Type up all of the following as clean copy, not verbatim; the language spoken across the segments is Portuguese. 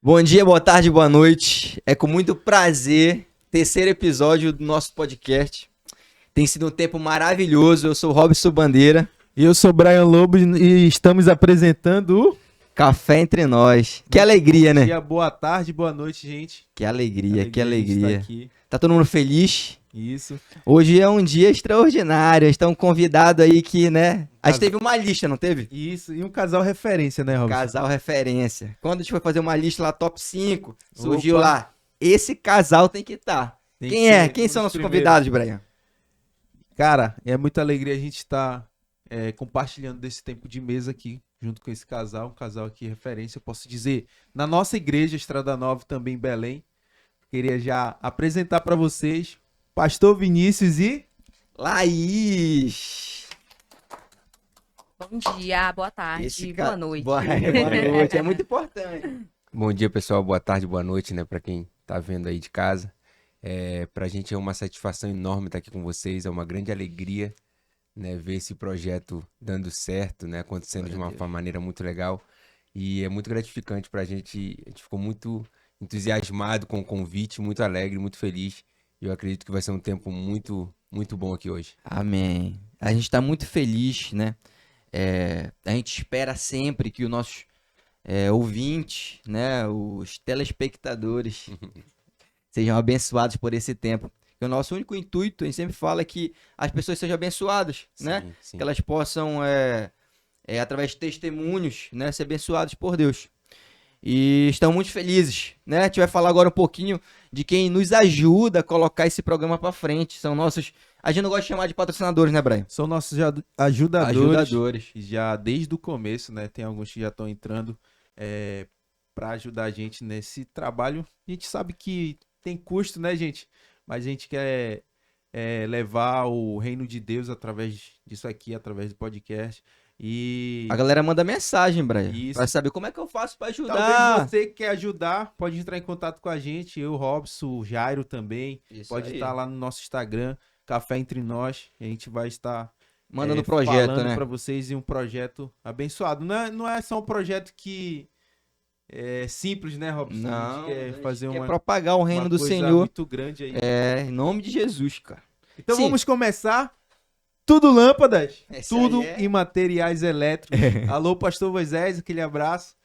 Bom dia, boa tarde, boa noite. É com muito prazer, terceiro episódio do nosso podcast. Tem sido um tempo maravilhoso. Eu sou o Robson Bandeira. E eu sou Brian Lobo e estamos apresentando o Café Entre Nós. Que alegria, Bom né? dia, boa tarde, boa noite, gente. Que alegria, que A gente alegria. tá aqui. Tá todo mundo feliz? Isso. Hoje é um dia extraordinário. Estão convidados aí que, né? A gente teve uma lista, não teve? Isso. E um casal referência, né, Robson? Casal referência. Quando a gente foi fazer uma lista lá, top 5, surgiu Opa. lá. Esse casal tem que estar. Tem Quem que é? ser Quem um são dos nossos primeiros. convidados, Brian? Cara, é muita alegria a gente estar compartilhando desse tempo de mesa aqui, junto com esse casal, um casal aqui referência, eu posso dizer, na nossa igreja, Estrada Nova, também em Belém. Queria já apresentar para vocês, Pastor Vinícius e... Laís. Bom dia, boa tarde, Esse boa ca- noite. Boa noite, é muito importante. Bom dia, pessoal. Boa tarde, boa noite, né, para quem tá vendo aí de casa. Pra gente é uma satisfação enorme estar aqui com vocês, é uma grande alegria, né, ver esse projeto dando certo, né, acontecendo de uma maneira muito legal. E é muito gratificante pra gente. A gente ficou muito entusiasmado com o convite, muito alegre, muito feliz. E eu acredito que vai ser um tempo muito, muito bom aqui hoje. Amém. A gente está muito feliz, né? A gente espera sempre que os nossos ouvintes, né? Os telespectadores sejam abençoados por esse tempo. E o nosso único intuito, a gente sempre fala, é que as pessoas sejam abençoadas, né? Sim, sim. Que elas possam, através de testemunhos, né, ser abençoadas por Deus. E estamos muito felizes, né? A gente vai falar agora um pouquinho de quem nos ajuda a colocar esse programa para frente. São nossos... A gente não gosta de chamar de patrocinadores, né, Brian? São nossos ajudadores. Ajudadores. Já desde o começo, né? Tem alguns que já estão entrando para ajudar a gente nesse trabalho. A gente sabe que tem custo, né, gente? Mas a gente quer levar o reino de Deus através disso aqui, através do podcast. E A galera manda mensagem, Brian, Isso. pra saber como é que eu faço pra talvez ajudar. você que quer ajudar, pode entrar em contato com a gente. Eu, Robson, o Jairo também. Isso Pode aí. estar lá no nosso Instagram, Café Entre Nós. A gente vai estar Mandando projeto, falando né? para vocês em um projeto abençoado. Não é só um projeto que é simples, né, Robson? Não, a gente quer fazer quer uma, propagar o reino uma do coisa Senhor. muito grande aí. Em nome de Jesus, cara. Então Sim. vamos começar. Tudo lâmpadas, Esse tudo aí é- em materiais elétricos. Alô, Pastor Moisés, aquele abraço.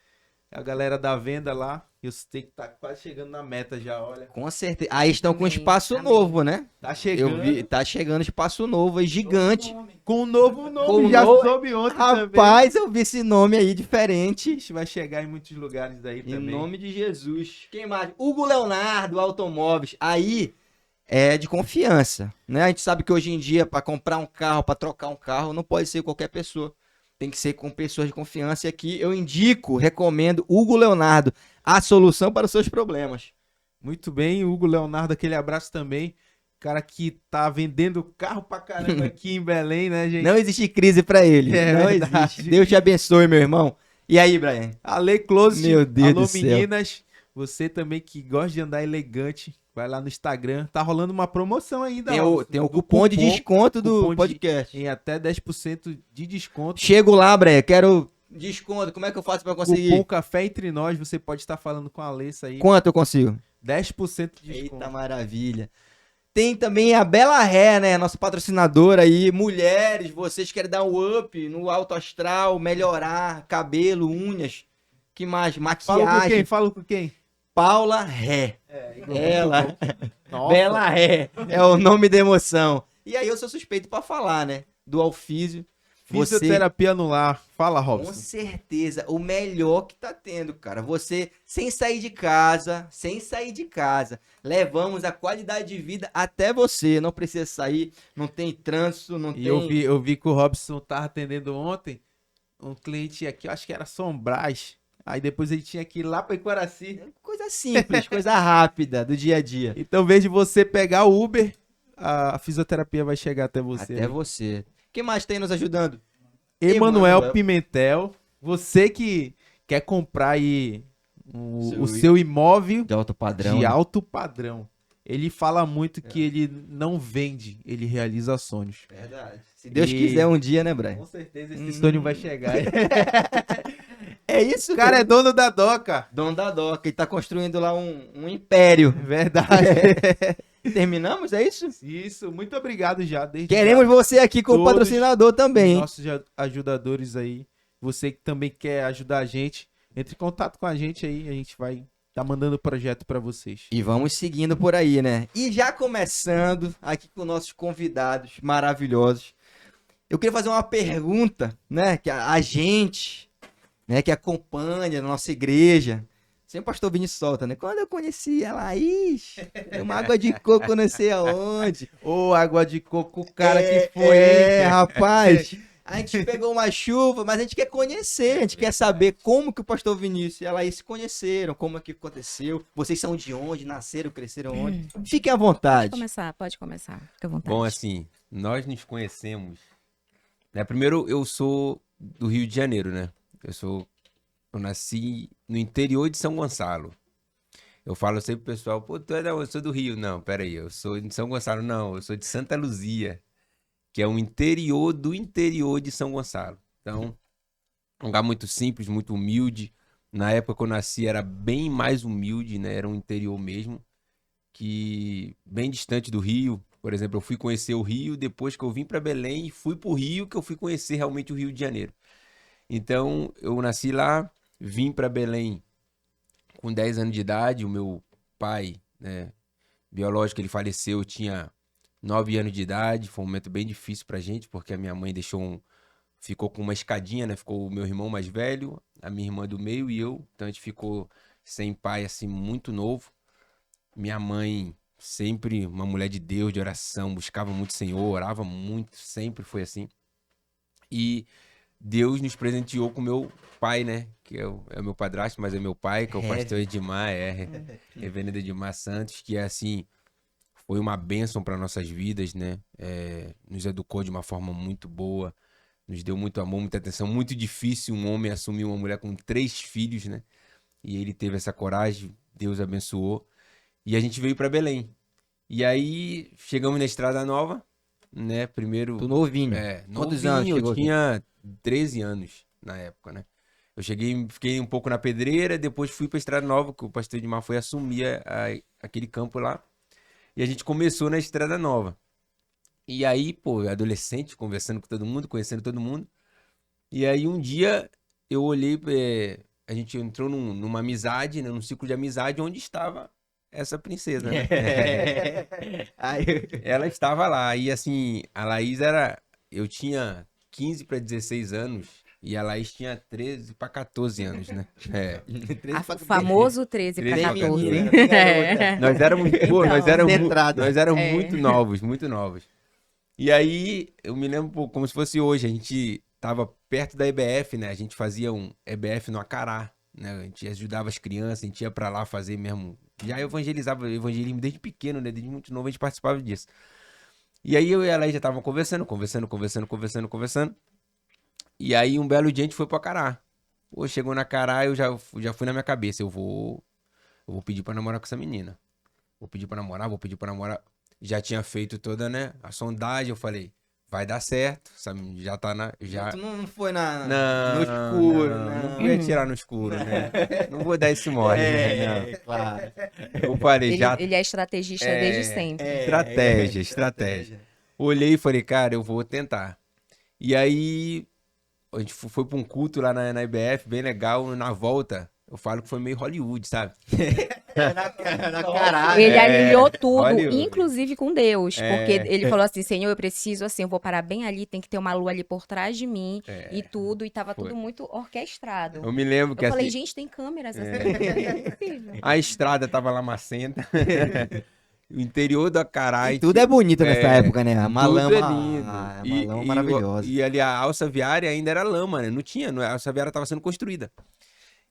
A galera da venda lá. Eu sei que tá quase chegando na meta já, olha. Com certeza. Aí estão com Amém, espaço amém. novo, né? Tá chegando. Eu vi, tá chegando espaço novo aí, gigante. Com um novo nome, Com já novo- soube ontem também. Rapaz, eu vi esse nome aí diferente. Ixi, vai chegar em muitos lugares aí Em também. nome de Jesus. Quem mais? Hugo Leonardo, Automóveis. Aí é de confiança, né? A gente sabe que hoje em dia, para comprar um carro, para trocar um carro, não pode ser qualquer pessoa. Tem que ser com pessoas de confiança. E aqui eu indico, recomendo Hugo Leonardo, a solução para os seus problemas. Muito bem, Hugo Leonardo, aquele abraço também. Cara que tá vendendo carro pra caramba aqui em Belém, né, gente? Não existe crise para ele. É não verdade. existe. Deus te abençoe, meu irmão. E aí, Brian? Ale Close, Meu Deus alô do céu. meninas, você também que gosta de andar elegante, vai lá no Instagram, tá rolando uma promoção ainda. Tem Robson, o do cupom de desconto do cupom de- podcast. em até 10% de desconto. Chego lá, Brian, quero desconto. Como é que eu faço para conseguir? Cupom Café Entre Nós, você pode estar falando com a Alessa aí, Quanto eu consigo? 10% de desconto. Eita maravilha. Tem também a Bela Hair, né? Nossa patrocinadora aí. Mulheres, vocês querem dar um up no alto astral, melhorar cabelo, unhas. Que mais? Fala com quem? Maquiagem. Fala com quem? Paula Hair. Ela. Nossa. Bela Hair. É o nome da emoção. E aí eu sou suspeito pra falar, né? Do Alfísio. Você, Fisioterapia no lar. Fala, com Robson. certeza, o melhor que tá tendo, cara. Você, sem sair de casa, levamos a qualidade de vida até você. Não precisa sair, não tem trânsito, não E tem... eu vi que o Robson tava atendendo ontem um cliente aqui, eu acho que era Sombras. Aí depois ele tinha que ir lá pra Iquaraci. Coisa simples, coisa rápida do dia a dia. Então, em vez de você pegar o Uber, a fisioterapia vai chegar até você. Até né? você. Quem mais tem nos ajudando? Emanuel Emanuel. Pimentel, você que quer comprar aí o Seu seu imóvel De alto padrão. de né? alto padrão. Ele fala muito que ele não vende, ele realiza sonhos. Verdade. Se Deus E- quiser um dia, né, Brian? Com certeza esse sonho vai chegar. É isso, O cara é dono da doca. dono da Doca e tá construindo lá um império. Verdade. Terminamos, é isso? Isso, muito obrigado já. Desde Queremos você aqui como Todos patrocinador os também, hein? nossos ajudadores aí. Você que também quer ajudar a gente, entre em contato com a gente aí. A gente vai tá mandando o projeto pra vocês. E vamos seguindo por aí, né? E já começando aqui com nossos convidados maravilhosos. Eu queria fazer uma pergunta, né? Que a gente, né, que acompanha a nossa igreja, sempre o pastor Vinícius solta, né? Quando eu conheci a Laís, uma água de coco não sei aonde. Ô, água de coco, o cara que foi, É, hein? rapaz. A gente pegou uma chuva, mas a gente quer conhecer, a gente quer saber como que o pastor Vinícius e a Laís se conheceram, como é que aconteceu. Vocês são de onde, nasceram, cresceram onde? Fiquem à vontade. Pode começar. Fica à vontade. Bom, assim, nós nos conhecemos. Né? Primeiro, eu sou do Rio de Janeiro, né? Eu nasci no interior de São Gonçalo. Eu falo sempre pro pessoal, pô, tu é da onde? Eu sou do Rio. Não, peraí, eu sou de São Gonçalo. Não, eu sou de Santa Luzia, que é o interior do interior de São Gonçalo. Então, um lugar muito simples, muito humilde. Na época que eu nasci era bem mais humilde, né? Era um interior mesmo, que bem distante do Rio. Por exemplo, eu fui conhecer o Rio depois que eu vim para Belém e fui pro Rio que eu fui conhecer realmente o Rio de Janeiro. Então, eu nasci lá, vim para Belém com 10 anos de idade. O meu pai, né, biológico, ele faleceu, eu tinha 9 anos de idade. Foi um momento bem difícil pra gente, porque a minha mãe ficou com uma escadinha, né? Ficou o meu irmão mais velho, a minha irmã do meio e eu. Então a gente ficou sem pai, assim, muito novo. Minha mãe, sempre uma mulher de Deus, de oração, buscava muito o Senhor, orava muito, sempre foi assim. E Deus nos presenteou com meu pai, né? Que é o meu padrasto, mas é meu pai, que é o pastor Edmar, reverendo Edmar Santos, que é assim, foi uma bênção para nossas vidas, né? Nos educou de uma forma muito boa, nos deu muito amor, muita atenção. Muito difícil um homem assumir uma mulher com 3 filhos, né? E ele teve essa coragem, Deus abençoou. E a gente veio para Belém. E aí chegamos na Estrada Nova, né? Primeiro. Tu novinho. Quantos anos Novinho, chegou eu aqui? tinha 13 anos na época, né? Eu cheguei, fiquei um pouco na pedreira, depois fui pra Estrada Nova, que o pastor Edmar foi assumir aquele campo lá. E a gente começou na Estrada Nova. E aí, pô, adolescente, conversando com todo mundo, conhecendo todo mundo. E aí um dia eu olhei, a gente entrou numa amizade, né, num ciclo de amizade, onde estava essa princesa, né? Aí, Ela estava lá. E assim, a Laís eu tinha 15 para 16 anos e a Laís tinha 13 para 14 anos, né? O famoso 13 para 13 pra 14. menina, bem garota. Nós éramos, pô, nós Então. éramos, Centrado. nós éramos É. muito novos, muito novos. E aí, eu me lembro, pô, como se fosse hoje, a gente tava perto da EBF, né? A gente fazia um EBF no Acará, né? A gente ajudava as crianças, a gente ia pra lá fazer mesmo. Já evangelizava, evangelismo desde pequeno, né? Desde muito novo a gente participava disso. E aí eu e ela já estavam conversando. E aí um belo dia a gente foi pro Acará. Pô, chegou na Acará, eu já fui na minha cabeça, eu vou pedir pra namorar com essa menina. Vou pedir pra namorar. Já tinha feito toda, né, a sondagem, eu falei, vai dar certo, sabe? Já tá Tu não foi no Não, escuro, não fui atirar no escuro, né? Não vou dar esse mole, né? Não. Claro. Eu falei, Ele é estrategista desde sempre. Estratégia. Olhei e falei, cara, eu vou tentar. E aí, a gente foi pra um culto lá na IBF, bem legal. Na volta, eu falo que foi meio Hollywood, sabe? Na caralho. Ele alinhou tudo, Hollywood. inclusive com Deus. Porque ele falou assim, Senhor, eu preciso, assim, eu vou parar bem ali, tem que ter uma lua ali por trás de mim e tudo. E tava Foi. tudo muito orquestrado. Eu me lembro que Eu falei, assim, gente, tem câmeras. Assim, não é possível. a estrada tava lamacenta. O interior do Acará. E tudo é bonito nessa É, época, né? A malama, tudo é lindo. a malama maravilhosa. E ali a alça viária ainda era lama, né? Não tinha, a alça viária estava sendo construída.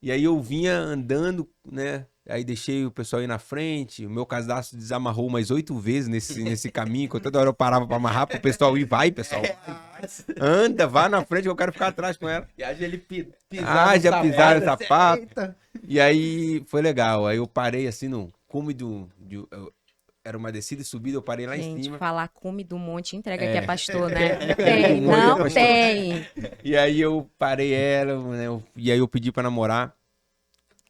E aí eu vinha andando, né? Aí deixei o pessoal ir na frente. O meu cadastro desamarrou umas 8 vezes nesse caminho, que toda hora eu parava pra amarrar pro pessoal ir. Vai, pessoal. Anda, vá na frente que eu quero ficar atrás com ela. E aí ele Já pisaram no sapato. E aí foi legal. Aí eu parei assim no cume era uma descida e subida, eu parei lá em Gente, cima. falar come do monte, entrega que é pastor, né? É. Não tem, Muito não pastor. tem. E aí eu parei ela, né? E aí eu pedi pra namorar.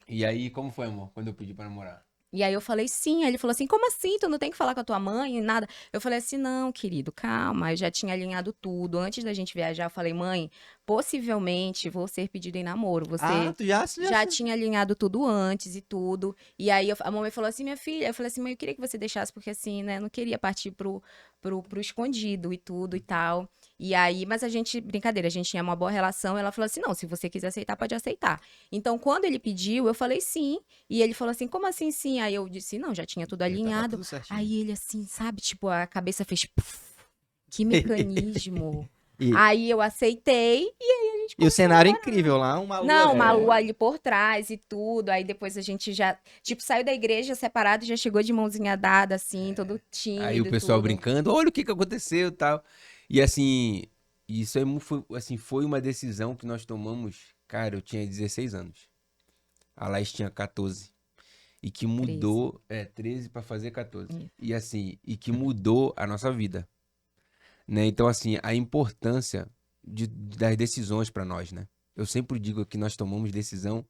E aí, como foi, amor, quando eu pedi pra namorar? E aí eu falei sim, aí ele falou assim, como assim? Tu não tem que falar com a tua mãe e nada? Eu falei assim, não, querido, calma, eu já tinha alinhado tudo. Antes da gente viajar, eu falei, mãe, possivelmente vou ser pedido em namoro. Ah, Você tu já já tinha alinhado tudo antes e tudo. E aí a mamãe falou assim, minha filha, eu falei assim, mãe, eu queria que você deixasse, porque assim, né, eu não queria partir pro escondido e tudo e tal. E aí, mas a gente, brincadeira, a gente tinha uma boa relação, ela falou assim, não, se você quiser aceitar, pode aceitar. Então, quando ele pediu, eu falei sim, e ele falou assim, como assim sim? Aí eu disse, não, já tinha tudo Tava alinhado. tudo certinho. Aí ele assim, sabe, tipo, a cabeça fez, puf, que mecanismo. E- Aí eu aceitei, E o cenário é incrível lá, uma lua. não, uma lua ali por trás e tudo. Aí depois a gente já, tipo, saiu da igreja separado e já chegou de mãozinha dada, assim, todo tímido. Aí o e pessoal tudo. brincando, olha o que aconteceu e tal. E assim, isso aí foi uma decisão que nós tomamos. Cara, eu tinha 16 anos. A Laís tinha 14. E que mudou, 13 para fazer 14. Isso. E assim, e que mudou a nossa vida, né? Então assim, a importância das decisões para nós, né? Eu sempre digo que nós tomamos decisão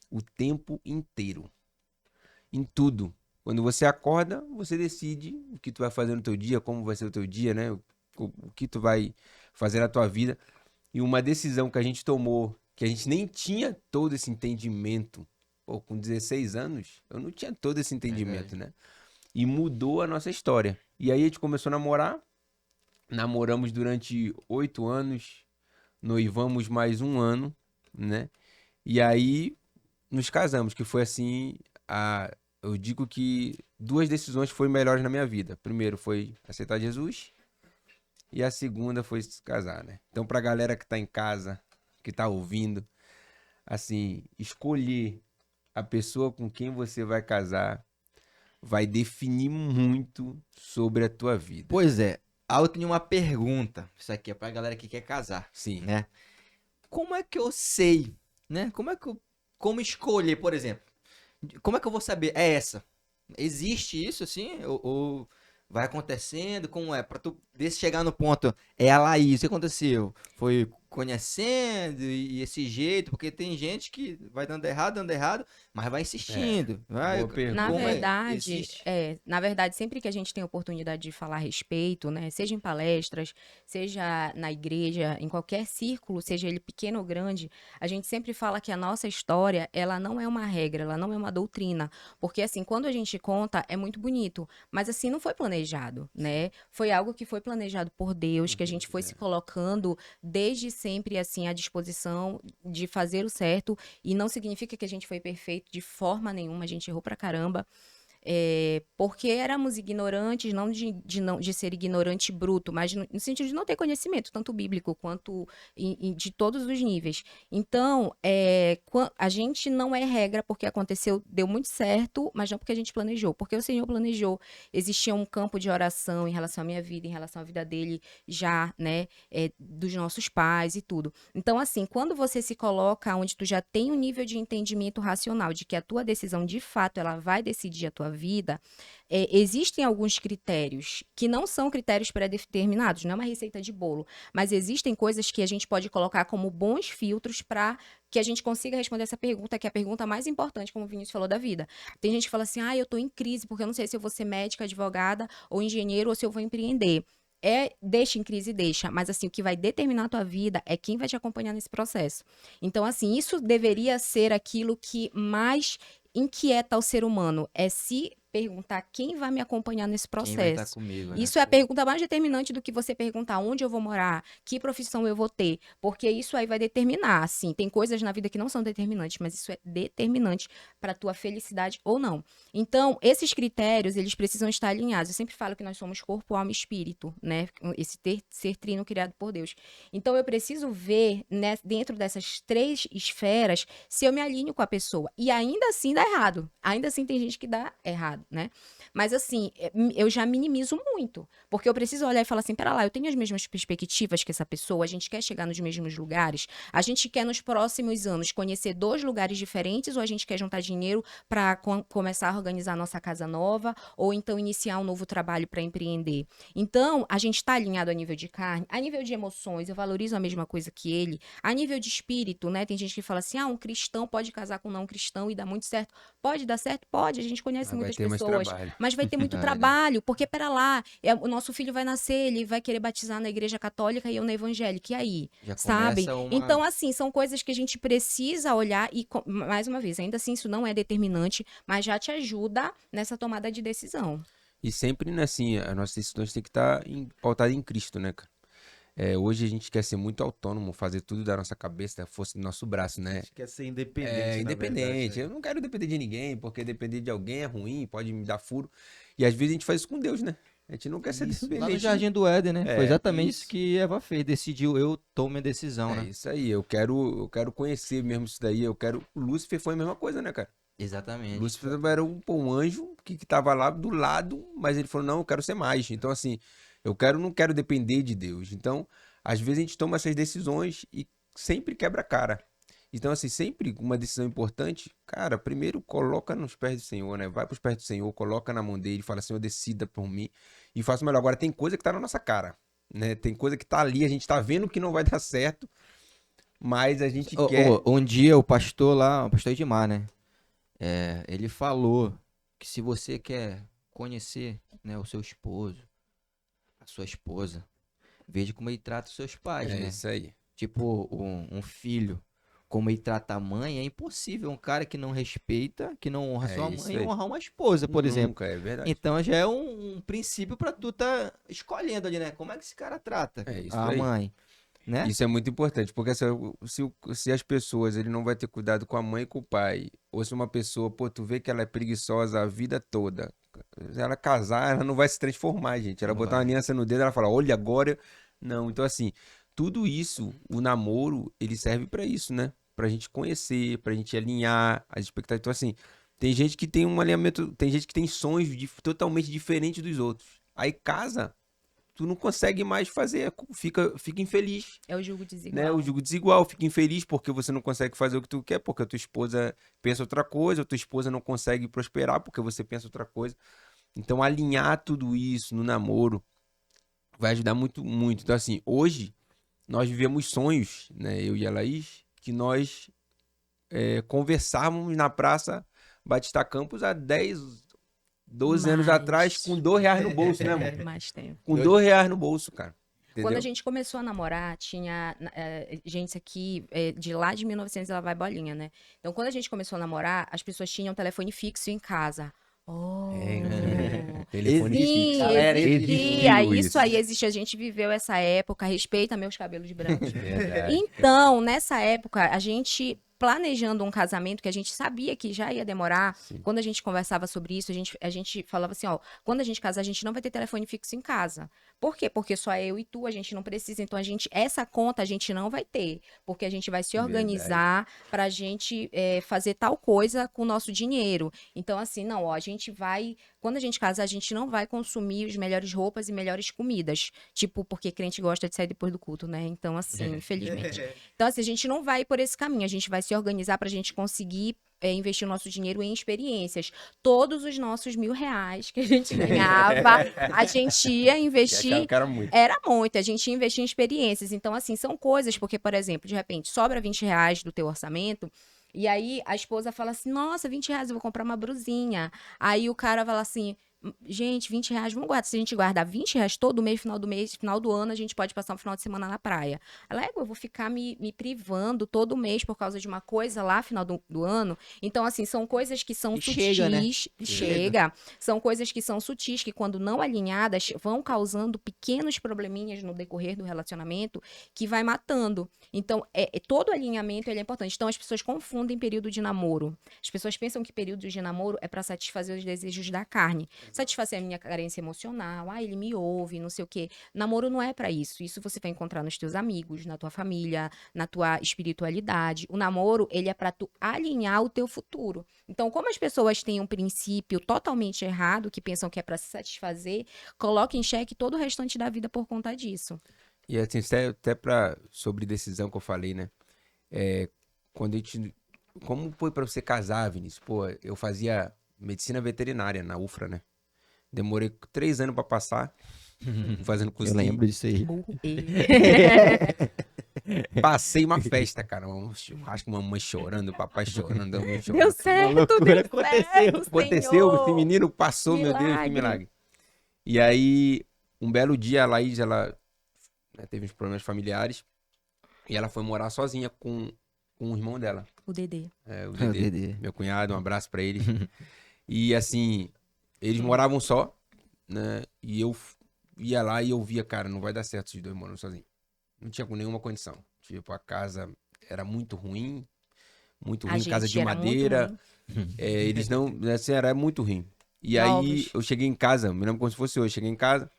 o tempo inteiro. Em tudo. Quando você acorda, você decide o que tu vai fazer no teu dia, como vai ser o teu dia, né? O que tu vai fazer na tua vida. E uma decisão que a gente tomou, que a gente nem tinha todo esse entendimento. Pô, com 16 anos, eu não tinha todo esse entendimento, né? E mudou a nossa história. E aí a gente começou a namorar. Namoramos durante 8 anos. Noivamos mais um ano, né? E aí nos casamos, que foi assim, eu digo que 2 decisões foram melhores na minha vida. Primeiro foi aceitar Jesus e a segunda foi se casar, né? Então pra galera que tá em casa, que tá ouvindo, assim, escolher a pessoa com quem você vai casar vai definir muito sobre a tua vida. Pois é. Eu tenho uma pergunta. Isso aqui é pra galera que quer casar, Sim. né? Como é que eu sei, né? Como escolher, por exemplo? Como é que eu vou saber? É essa. Existe isso assim? Ou vai acontecendo? Como é? Pra tu desse chegar no ponto, é a Laís, o que aconteceu? Foi conhecendo e esse jeito? Porque tem gente que vai dando errado, mas vai insistindo. Vai, boa pergunta. Na como é? verdade, Existe? na verdade, sempre que a gente tem a oportunidade de falar a respeito, né, seja em palestras, seja na igreja, em qualquer círculo, seja ele pequeno ou grande, a gente sempre fala que a nossa história, ela não é uma regra, ela não é uma doutrina, porque assim, quando a gente conta, é muito bonito, mas assim, não foi planejado, né? Foi algo que foi planejado por Deus, que a gente foi se colocando desde sempre, assim, à disposição de fazer o certo, e não significa que a gente foi perfeito de forma nenhuma, a gente errou pra caramba. Porque éramos ignorantes, não de ser ignorante bruto, mas no sentido de não ter conhecimento, tanto bíblico quanto de todos os níveis. Então, a gente não é regra porque aconteceu, deu muito certo, mas não porque a gente planejou, porque o Senhor planejou. Existia um campo de oração em relação à minha vida, em relação à vida dele, já, né, dos nossos pais e tudo. Então, assim, quando você se coloca onde tu já tem um nível de entendimento racional de que a tua decisão, de fato, ela vai decidir a tua vida, existem alguns critérios que não são critérios pré-determinados, não é uma receita de bolo, mas existem coisas que a gente pode colocar como bons filtros para que a gente consiga responder essa pergunta, que é a pergunta mais importante, como o Vinícius falou, da vida. Tem gente que fala assim, eu tô em crise porque eu não sei se eu vou ser médica, advogada ou engenheiro ou se eu vou empreender. Deixa em crise, deixa, mas assim, o que vai determinar a tua vida é quem vai te acompanhar nesse processo. Então, assim, isso deveria ser aquilo que mais inquieta o ser humano, é se perguntar quem vai me acompanhar nesse Quem vai estar processo. comigo, né? Isso é a pergunta mais determinante do que você perguntar onde eu vou morar, que profissão eu vou ter, porque isso aí vai determinar, assim, tem coisas na vida que não são determinantes, mas isso é determinante para a tua felicidade ou não. Então, esses critérios, eles precisam estar alinhados. Eu sempre falo que nós somos corpo, alma e espírito, né? Esse ser trino criado por Deus. Então, eu preciso ver, né, dentro dessas 3 esferas, se eu me alinho com a pessoa. E ainda assim dá errado. Ainda assim tem gente que dá errado. lado, né? Mas assim, eu já minimizo muito, porque eu preciso olhar e falar assim, pera lá, eu tenho as mesmas perspectivas que essa pessoa, a gente quer chegar nos mesmos lugares, a gente quer nos próximos anos conhecer 2 lugares diferentes, ou a gente quer juntar dinheiro para começar a organizar a nossa casa nova, ou então iniciar um novo trabalho para empreender. Então, a gente está alinhado a nível de carne, a nível de emoções, eu valorizo a mesma coisa que ele, a nível de espírito, né? Tem gente que fala assim, um cristão pode casar com um não cristão e dar muito certo. Pode dar certo? Pode, a gente conhece Mas vai muitas ter mais pessoas, trabalho. mas vai ter muito É, trabalho, porque pera lá, o nosso filho vai nascer, ele vai querer batizar na igreja católica e eu na evangélica, e aí? Já Sabem? começa uma... Então, assim, são coisas que a gente precisa olhar e, mais uma vez, ainda assim, isso não é determinante, mas já te ajuda nessa tomada de decisão. E sempre, né, assim, as nossas decisões têm que estar pautadas em Cristo, né, cara? Hoje a gente quer ser muito autônomo, fazer tudo da nossa cabeça, da força do nosso braço, né? A gente quer ser independente, na Independente. verdade, né? Eu não quero depender de ninguém, porque depender de alguém é ruim, pode me dar furo. E às vezes a gente faz isso com Deus, né? A gente não quer ser Isso, lá no dependente. Jardim do Éden, né? Foi exatamente isso isso. que Eva fez. Decidiu, eu tomo minha decisão, É né? isso aí, eu quero conhecer mesmo isso daí, o Lúcifer foi a mesma coisa, né, cara? Exatamente. Lúcifer era um anjo que tava lá do lado, mas ele falou, não, eu quero ser mais. Então, assim, não quero depender de Deus. Então, às vezes a gente toma essas decisões e sempre quebra a cara. Então, assim, sempre uma decisão importante, cara, primeiro coloca nos pés do Senhor, né? Vai pros pés do Senhor, coloca na mão dele, fala, Senhor, decida por mim e faça o melhor. Agora, tem coisa que tá na nossa cara, né? Tem coisa que tá ali, a gente tá vendo que não vai dar certo, mas a gente quer... Um dia o pastor lá, o pastor Edmar, né? Ele falou que se você quer conhecer, né, o seu esposo, a sua esposa, veja como ele trata os seus pais, É né? isso aí. Tipo, um filho, como ele trata a mãe, é impossível. Um cara que não respeita, que não honra É sua isso mãe, aí. honrar uma esposa, por exemplo. Nunca, é verdade. Então já é um princípio pra tu tá escolhendo ali, né? Como é que esse cara trata É isso a aí. mãe, né? Isso é muito importante, porque se as pessoas, ele não vai ter cuidado com a mãe e com o pai, ou se uma pessoa, pô, tu vê que ela é preguiçosa a vida toda, se ela casar, ela não vai se transformar, gente. Ela Não botar uma vai. aliança no dedo, ela fala, olha agora, não. Então, assim, tudo isso, o namoro, ele serve pra isso, né? Pra gente conhecer, pra gente alinhar as expectativas. Então, assim, tem gente que tem um alinhamento, tem gente que tem sonhos totalmente diferentes dos outros. Aí casa, tu não consegue mais fazer, fica infeliz, É o julgo né? desigual. O julgo desigual, fica infeliz porque você não consegue fazer o que tu quer, porque a tua esposa pensa outra coisa, a tua esposa não consegue prosperar porque você pensa outra coisa. Então, alinhar tudo isso no namoro vai ajudar muito, muito. Então, assim, hoje nós vivemos sonhos, né? Eu e a Laís, que nós conversávamos na Praça Batista Campos há 10, 12 anos atrás com R$ 2 no bolso, né, amor? Mais tempo. Com R$ 2 no bolso, cara. Quando Entendeu? a gente começou a namorar, tinha gente aqui de lá de 1900, ela vai bolinha, né? Então, quando a gente começou a namorar, as pessoas tinham telefone fixo em casa. Oh, Telefone sim, fixo. Galera, existia. existiu Isso isso. aí existe. A gente viveu essa época. Respeita meus cabelos brancos. Verdade. Então, nessa época, a gente planejando um casamento que a gente sabia que já ia demorar. Sim. Quando a gente conversava sobre isso, a gente falava assim, ó, quando a gente casar, a gente não vai ter telefone fixo em casa. Por quê? Porque só eu e tu, a gente não precisa. Então, essa conta a gente não vai ter. Porque a gente vai se organizar pra gente fazer tal coisa com o nosso dinheiro. Então, assim, não, ó, a gente vai... Quando a gente casar, a gente não vai consumir as melhores roupas e melhores comidas. Tipo, porque crente gosta de sair depois do culto, né? Então, assim, infelizmente. Então, assim, a gente não vai por esse caminho. A gente vai se organizar pra gente conseguir investir o nosso dinheiro em experiências. Todos os nossos R$ 1.000 que a gente ganhava, a gente ia investir. Que era muito. Era muito, a gente ia investir em experiências. Então, assim, são coisas, porque, por exemplo, de repente, sobra R$ 20 do teu orçamento. E aí a esposa fala assim, nossa, R$ 20, eu vou comprar uma brusinha. Aí o cara fala assim, gente, R$ 20, vamos guardar. Se a gente guardar R$ 20 todo mês, final do ano, a gente pode passar um final de semana na praia. Ela, eu vou ficar me privando todo mês por causa de uma coisa lá, final do ano. Então, assim, são coisas que são E sutis. chega, né? Chega. São coisas que são sutis, que quando não alinhadas, vão causando pequenos probleminhas no decorrer do relacionamento, que vai matando. Então, todo alinhamento ele é importante. Então, as pessoas confundem período de namoro. As pessoas pensam que período de namoro é para satisfazer os desejos da carne. satisfazer a minha carência emocional, ele me ouve, não sei o quê. Namoro não é pra isso. Isso você vai encontrar nos teus amigos, na tua família, na tua espiritualidade. O namoro, ele é pra tu alinhar o teu futuro. Então, como as pessoas têm um princípio totalmente errado, que pensam que é pra se satisfazer, coloca em xeque todo o restante da vida por conta disso. E assim, até sobre decisão que eu falei, né? Quando a gente. Como foi pra você casar, Vinícius? Pô, eu fazia medicina veterinária na UFRA, né? Demorei 3 anos pra passar, fazendo Eu cursinho. lembro disso aí. Burro. Passei uma festa, cara. Um churrasco, mamãe chorando, papai chorando, mamãe chorando. Deu certo, loucura deu aconteceu. certo, Aconteceu, Senhor. esse menino passou, meu Deus, que Milagre. milagre. E aí, um belo dia, a Laís, ela teve uns problemas familiares e ela foi morar sozinha com o irmão dela. O Dedê. O O Dedê, Dedê. meu cunhado, um abraço pra ele. E assim, eles moravam só, né? E eu ia lá e eu via, cara, não vai dar certo esses dois morando sozinhos. Não tinha com nenhuma condição. Tipo, a casa era muito ruim, casa de era muito madeira. ruim. Eles não, assim, era muito ruim. E Novos. aí eu cheguei em casa, me lembro como se fosse hoje, cheguei em casa,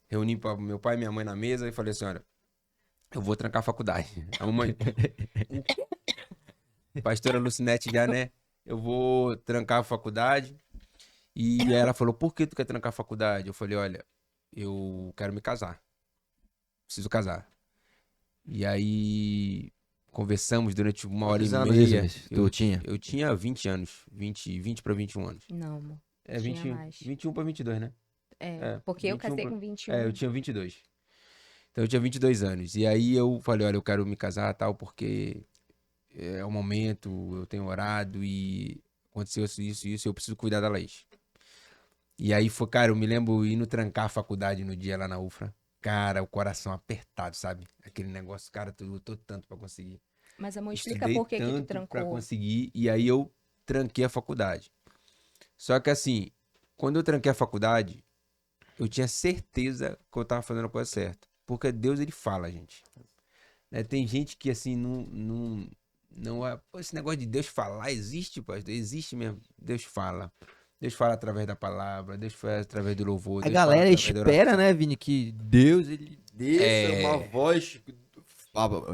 reuni meu pai e minha mãe na mesa e falei assim, olha, eu vou trancar a faculdade. A mamãe, pastora Lucinete já, né? Eu vou trancar a faculdade. E aí ela falou, por que tu quer trancar a faculdade? Eu falei, olha, eu quero me casar. Preciso casar. E aí conversamos durante 1 hora Quantos e anos meia. isso, tu tinha? Eu tinha 20 anos, 20 para 21 anos. Não, amor. É, Tinha 20, mais. 21 para 22, né? Porque eu 21 casei pra- com 21. eu tinha 22. Então eu tinha 22 anos. E aí eu falei, olha, eu quero me casar tal, porque é o momento, eu tenho orado e aconteceu isso, eu preciso cuidar da Laís. E aí foi, cara, eu me lembro indo trancar a faculdade no dia lá na UFRA. Cara, o coração apertado, sabe? Aquele negócio, cara, tu lutou tanto pra conseguir. Mas, amor, explica Estudei por que tu tanto pra trancou. conseguir, e aí eu tranquei a faculdade. Só que assim, quando eu tranquei a faculdade, eu tinha certeza que eu tava fazendo a coisa certa. Porque Deus, ele fala, gente. Né? Tem gente que assim, pô, esse negócio de Deus falar existe, pastor? Existe mesmo. Deus fala. Deus fala através da palavra, Deus fala através do louvor. A Deus fala galera através da espera, oração. né, Vini, que Deus, ele desça É. uma voz.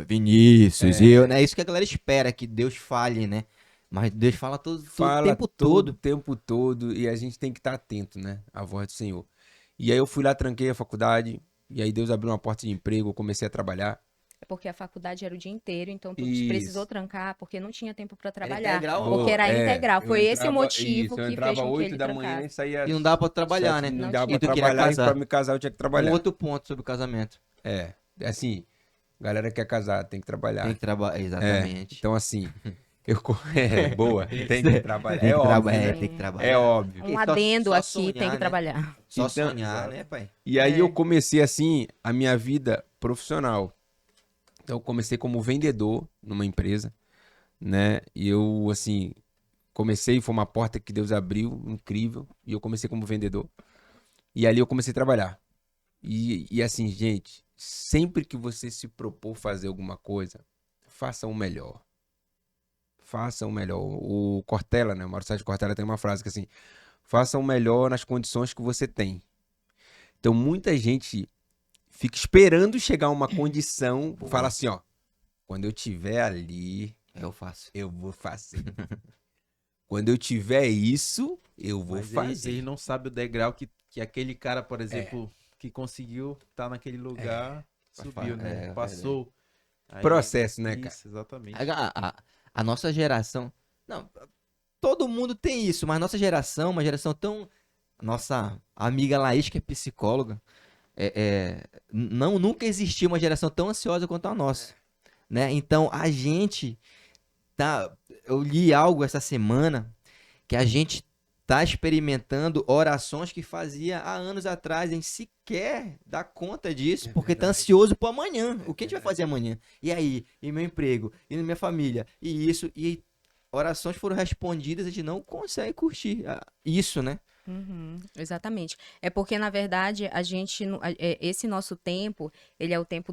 Vinícius, eu, né? Isso que a galera espera, que Deus fale, né? Mas Deus fala todo o Fala tempo todo o todo. tempo todo e a gente tem que estar atento, né? À voz do Senhor. E aí eu fui lá, tranquei a faculdade, e aí Deus abriu uma porta de emprego, eu comecei a trabalhar. É porque a faculdade era o dia inteiro, então tu Isso. precisou trancar porque não tinha tempo pra trabalhar. integral, Porque era integral. eu Foi esse o entrava- motivo isso, eu que entrava fez com que 8 ele da manhã trancasse. e saía E não dá pra trabalhar, 7, né? não Não dava tinha. E tu pra queria trabalhar, e casar. pra me casar eu tinha que Um trabalhar. outro ponto sobre o casamento. Assim, galera que quer casar, tem que trabalhar. Tem que trabalhar, exatamente. Então assim, boa, tem que trabalhar. Tem É que óbvio, trabalhar, né? tem que trabalhar. É óbvio. Um Só- adendo só aqui, sonhar, tem que né? trabalhar. Só Então, sonhar, exato. né, pai? E aí É. eu comecei assim a minha vida profissional. Então eu comecei como vendedor numa empresa, né? E eu assim comecei, foi uma porta que Deus abriu, incrível, e eu comecei como vendedor. E ali eu comecei a trabalhar. E assim, gente, sempre que você se propor fazer alguma coisa, faça o melhor. Faça o melhor. O Cortella, né? O Mário Sérgio Cortella tem uma frase que assim, faça o melhor nas condições que você tem. Então muita gente fica esperando chegar a uma condição, fala assim, ó, quando eu tiver ali, Eu faço. eu vou fazer. Quando eu tiver isso, eu vou Mas fazer. ele não sabe o degrau que aquele cara, por exemplo, que conseguiu estar naquele lugar, subiu, né? Passou. Aí- Processo, né, cara? Isso, exatamente. A nossa geração. Não, todo mundo tem isso, mas nossa geração, uma geração tão. Nossa amiga Laís, que é psicóloga, nunca existiu uma geração tão ansiosa quanto a nossa. Né? Então a gente tá. Eu li algo essa semana que a gente tá experimentando orações que fazia há anos atrás. A gente sequer dá conta disso, porque tá ansioso pro amanhã. O que a gente vai fazer amanhã? E aí? E meu emprego? E minha família? E isso? E orações foram respondidas, a gente não consegue curtir isso, né? Uhum, exatamente. É porque, na verdade, a gente, esse nosso tempo, ele é o tempo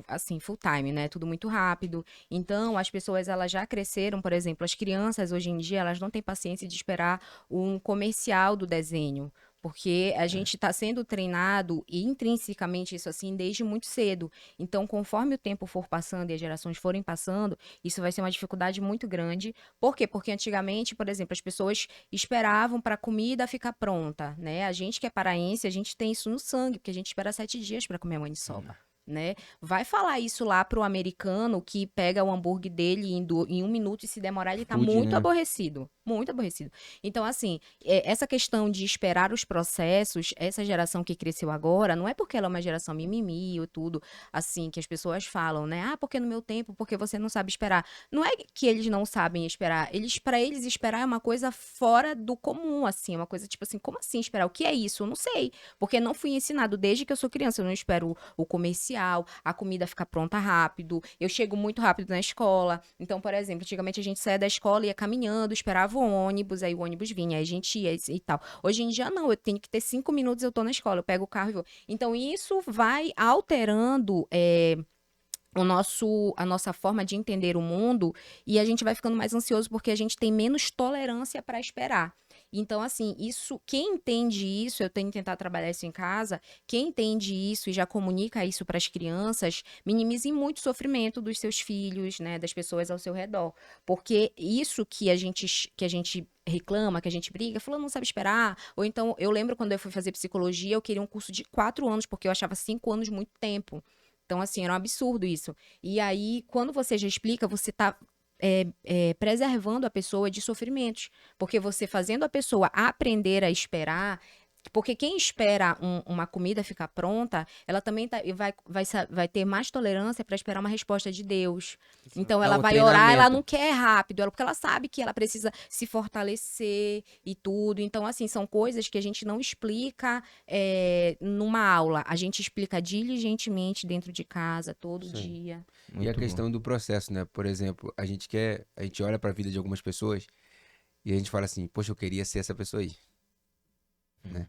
assim, full time, né? Tudo muito rápido. Então, as pessoas, elas já cresceram, por exemplo, as crianças hoje em dia, elas não têm paciência de esperar um comercial do desenho. Porque a gente está sendo treinado e intrinsecamente isso assim desde muito cedo. Então, conforme o tempo for passando e as gerações forem passando, isso vai ser uma dificuldade muito grande. Por quê? Porque antigamente, por exemplo, as pessoas esperavam para a comida ficar pronta, né? A gente que é paraense, a gente tem isso no sangue, porque a gente espera 7 dias para comer a maniçoba. Né? Vai falar isso lá pro americano que pega o hambúrguer dele em 1 minuto e se demorar ele tá Food, muito né? aborrecido. Muito aborrecido. Então, assim, essa questão de esperar os processos, essa geração que cresceu agora, não é porque ela é uma geração mimimi ou tudo, assim, que as pessoas falam, né? Ah, porque no meu tempo, porque você não sabe esperar. Não é que eles não sabem esperar. Para eles, esperar é uma coisa fora do comum, assim, uma coisa tipo assim, como assim esperar? O que é isso? Eu não sei. Porque não fui ensinado desde que eu sou criança. Eu não espero o comercial, a comida ficar pronta rápido. Eu chego muito rápido na escola. Então, por exemplo, antigamente a gente saía da escola, ia caminhando, esperava o ônibus, aí o ônibus vinha, aí a gente ia e tal. Hoje em dia, não, eu tenho que ter 5 minutos, eu tô na escola, eu pego o carro e vou. Então, isso vai alterando. A nossa forma de entender o mundo e a gente vai ficando mais ansioso porque a gente tem menos tolerância para esperar. Então, assim, isso, quem entende isso, eu tenho que tentar trabalhar isso em casa, quem entende isso e já comunica isso para as crianças, minimize muito o sofrimento dos seus filhos, né, das pessoas ao seu redor. Porque isso que a gente reclama, que a gente briga, falando não sabe esperar. Ou então, eu lembro quando eu fui fazer psicologia, eu queria um curso de 4 anos, porque eu achava 5 anos muito tempo. Então, assim, era um absurdo isso. E aí, quando você já explica, você está preservando a pessoa de sofrimentos. Porque você fazendo a pessoa aprender a esperar. Porque quem espera uma comida ficar pronta, ela também vai ter mais tolerância para esperar uma resposta de Deus. Então, É ela um vai orar, ela treinamento. não quer rápido, porque ela sabe que ela precisa se fortalecer e tudo. Então, assim, são coisas que a gente não explica numa aula. A gente explica diligentemente dentro de casa, todo Isso aí. dia. E a Muito bom. questão do processo, né? Por exemplo, a gente olha para a vida de algumas pessoas e a gente fala assim, poxa, eu queria ser essa pessoa aí, né?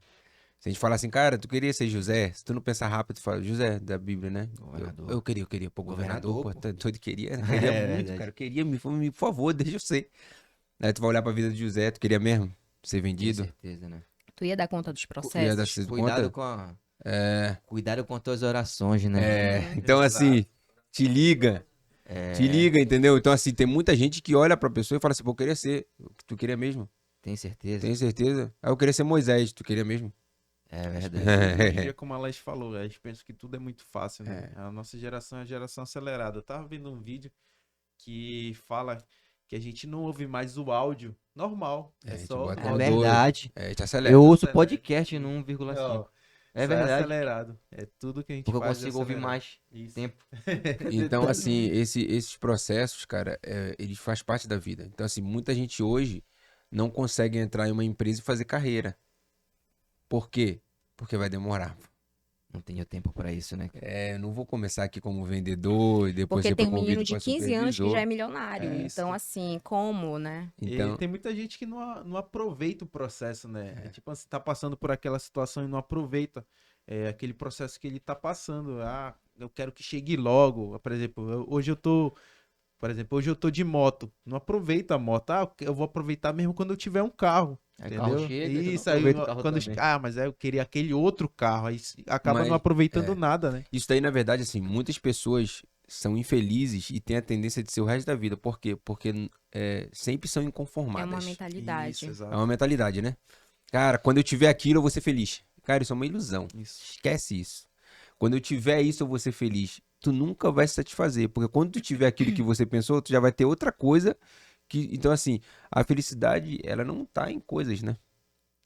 Se a gente falar assim, cara, tu queria ser José, se tu não pensar rápido, tu fala, José da Bíblia, né? Governador. Eu queria, pô, governador, pô, Governador, todo queria, É queria muito, verdade. cara, eu queria, por favor, deixa eu ser. Aí tu vai olhar pra vida de José, tu queria mesmo ser Com vendido? certeza, né? Tu ia dar conta dos Ia dar processos? Cuidado conta? Cuidado com as tuas orações, né? Então assim, te liga, entendeu? Então assim, tem muita gente que olha pra pessoa e fala assim, pô, eu queria ser, tu queria mesmo? Tem certeza? Tem certeza? Aí eu queria ser Moisés, tu queria mesmo? É verdade. Hoje em dia, como a Laís falou, a gente pensa que tudo é muito fácil, né? A nossa geração é a geração acelerada. Eu tava vendo um vídeo que fala que a gente não ouve mais o áudio normal. A É gente só bota É uma verdade. a gente acelera. Eu ouço Acelera. podcast no 1,5. É Só é verdade. acelerado. É tudo que a gente Porque eu faz consigo é ouvir acelerado. mais Isso. tempo. Então, assim, esses processos, cara, eles fazem parte da vida. Então, assim, muita gente hoje não consegue entrar em uma empresa e fazer carreira. Por quê? Porque vai demorar. Não tenho tempo pra isso, né? Eu não vou começar aqui como vendedor e depois Porque ser tem um menino promovido de para 15 anos que já supervisor. é milionário. Isso. Então, assim, como, né? E Então, tem muita gente que não aproveita o processo, né? É tipo, você tá passando por aquela situação e não aproveita aquele processo que ele tá passando. Ah, eu quero que chegue logo. Por exemplo, hoje eu tô de moto. Não aproveito a moto. Ah, eu vou aproveitar mesmo quando eu tiver um carro. Aí o Entendeu? carro chega, você não Isso aí, aproveita o carro quando também. mas aí eu queria aquele outro carro, aí acaba não Mas, aproveitando nada, né? isso daí, na verdade, assim, muitas pessoas são infelizes e têm a tendência de ser o resto da vida. Por quê? Porque sempre são É inconformadas. uma mentalidade. Isso, É exato. uma mentalidade, né? Cara, quando eu tiver aquilo, eu vou ser feliz. Cara, isso é uma ilusão. Isso. Esquece isso. Quando eu tiver isso, eu vou ser feliz. Tu nunca vai se satisfazer, porque quando tu tiver aquilo que você pensou, tu já vai ter outra coisa que... Então, assim, a felicidade, ela não tá em coisas, né?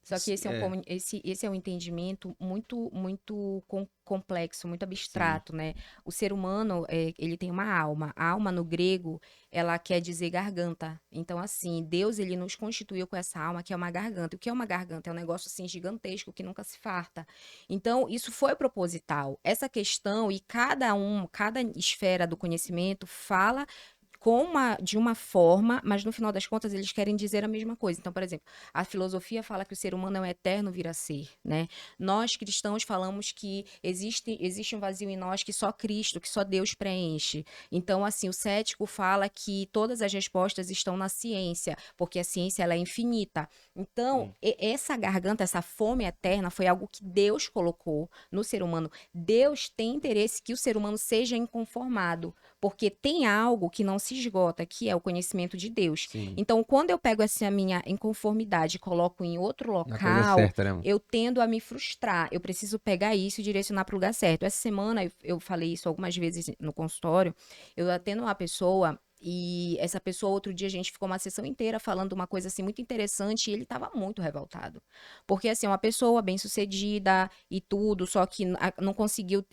Só que esse é um entendimento muito, muito complexo, muito abstrato, né? O ser humano, ele tem uma alma. A alma, no grego, ela quer dizer garganta. Então, assim, Deus, ele nos constituiu com essa alma que é uma garganta. O que é uma garganta? É um negócio, assim, gigantesco que nunca se farta. Então, isso foi proposital. Essa questão, e cada esfera do conhecimento fala de uma forma, mas no final das contas eles querem dizer a mesma coisa. Então, por exemplo, a filosofia fala que o ser humano é um eterno vir a ser, né? Nós cristãos falamos que existe um vazio em nós que só Cristo, que só Deus preenche. Então, assim, o cético fala que todas as respostas estão na ciência, porque a ciência ela é infinita. Então, essa garganta, essa fome eterna foi algo que Deus colocou no ser humano. Deus tem interesse que o ser humano seja inconformado, porque tem algo que não se esgota, que é o conhecimento de Deus. Sim. Então, quando eu pego essa minha inconformidade e coloco em outro Na coisa local, certa, né, amor? eu tendo a me frustrar. Eu preciso pegar isso e direcionar para o lugar certo. Essa semana, eu falei isso algumas vezes no consultório, eu atendo uma pessoa. E essa pessoa, outro dia, a gente ficou uma sessão inteira falando uma coisa assim muito interessante e ele estava muito revoltado. Porque, assim, uma pessoa bem-sucedida e tudo, só que não conseguiu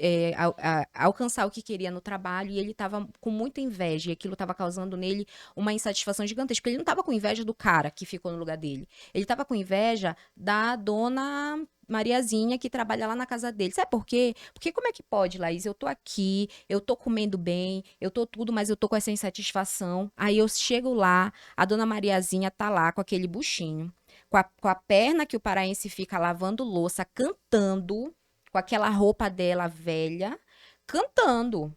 alcançar o que queria no trabalho e ele estava com muita inveja e aquilo estava causando nele uma insatisfação gigantesca. Porque ele não estava com inveja do cara que ficou no lugar dele. Ele estava com inveja da dona Mariazinha que trabalha lá na casa dele. Sabe por quê? Porque como é que pode, Laís? Eu tô aqui, eu tô comendo bem, eu tô tudo, mas eu tô com essa insatisfação. Aí eu chego lá, a dona Mariazinha tá lá com aquele buchinho, com a perna que o paraense fica lavando louça, cantando, com aquela roupa dela velha, cantando.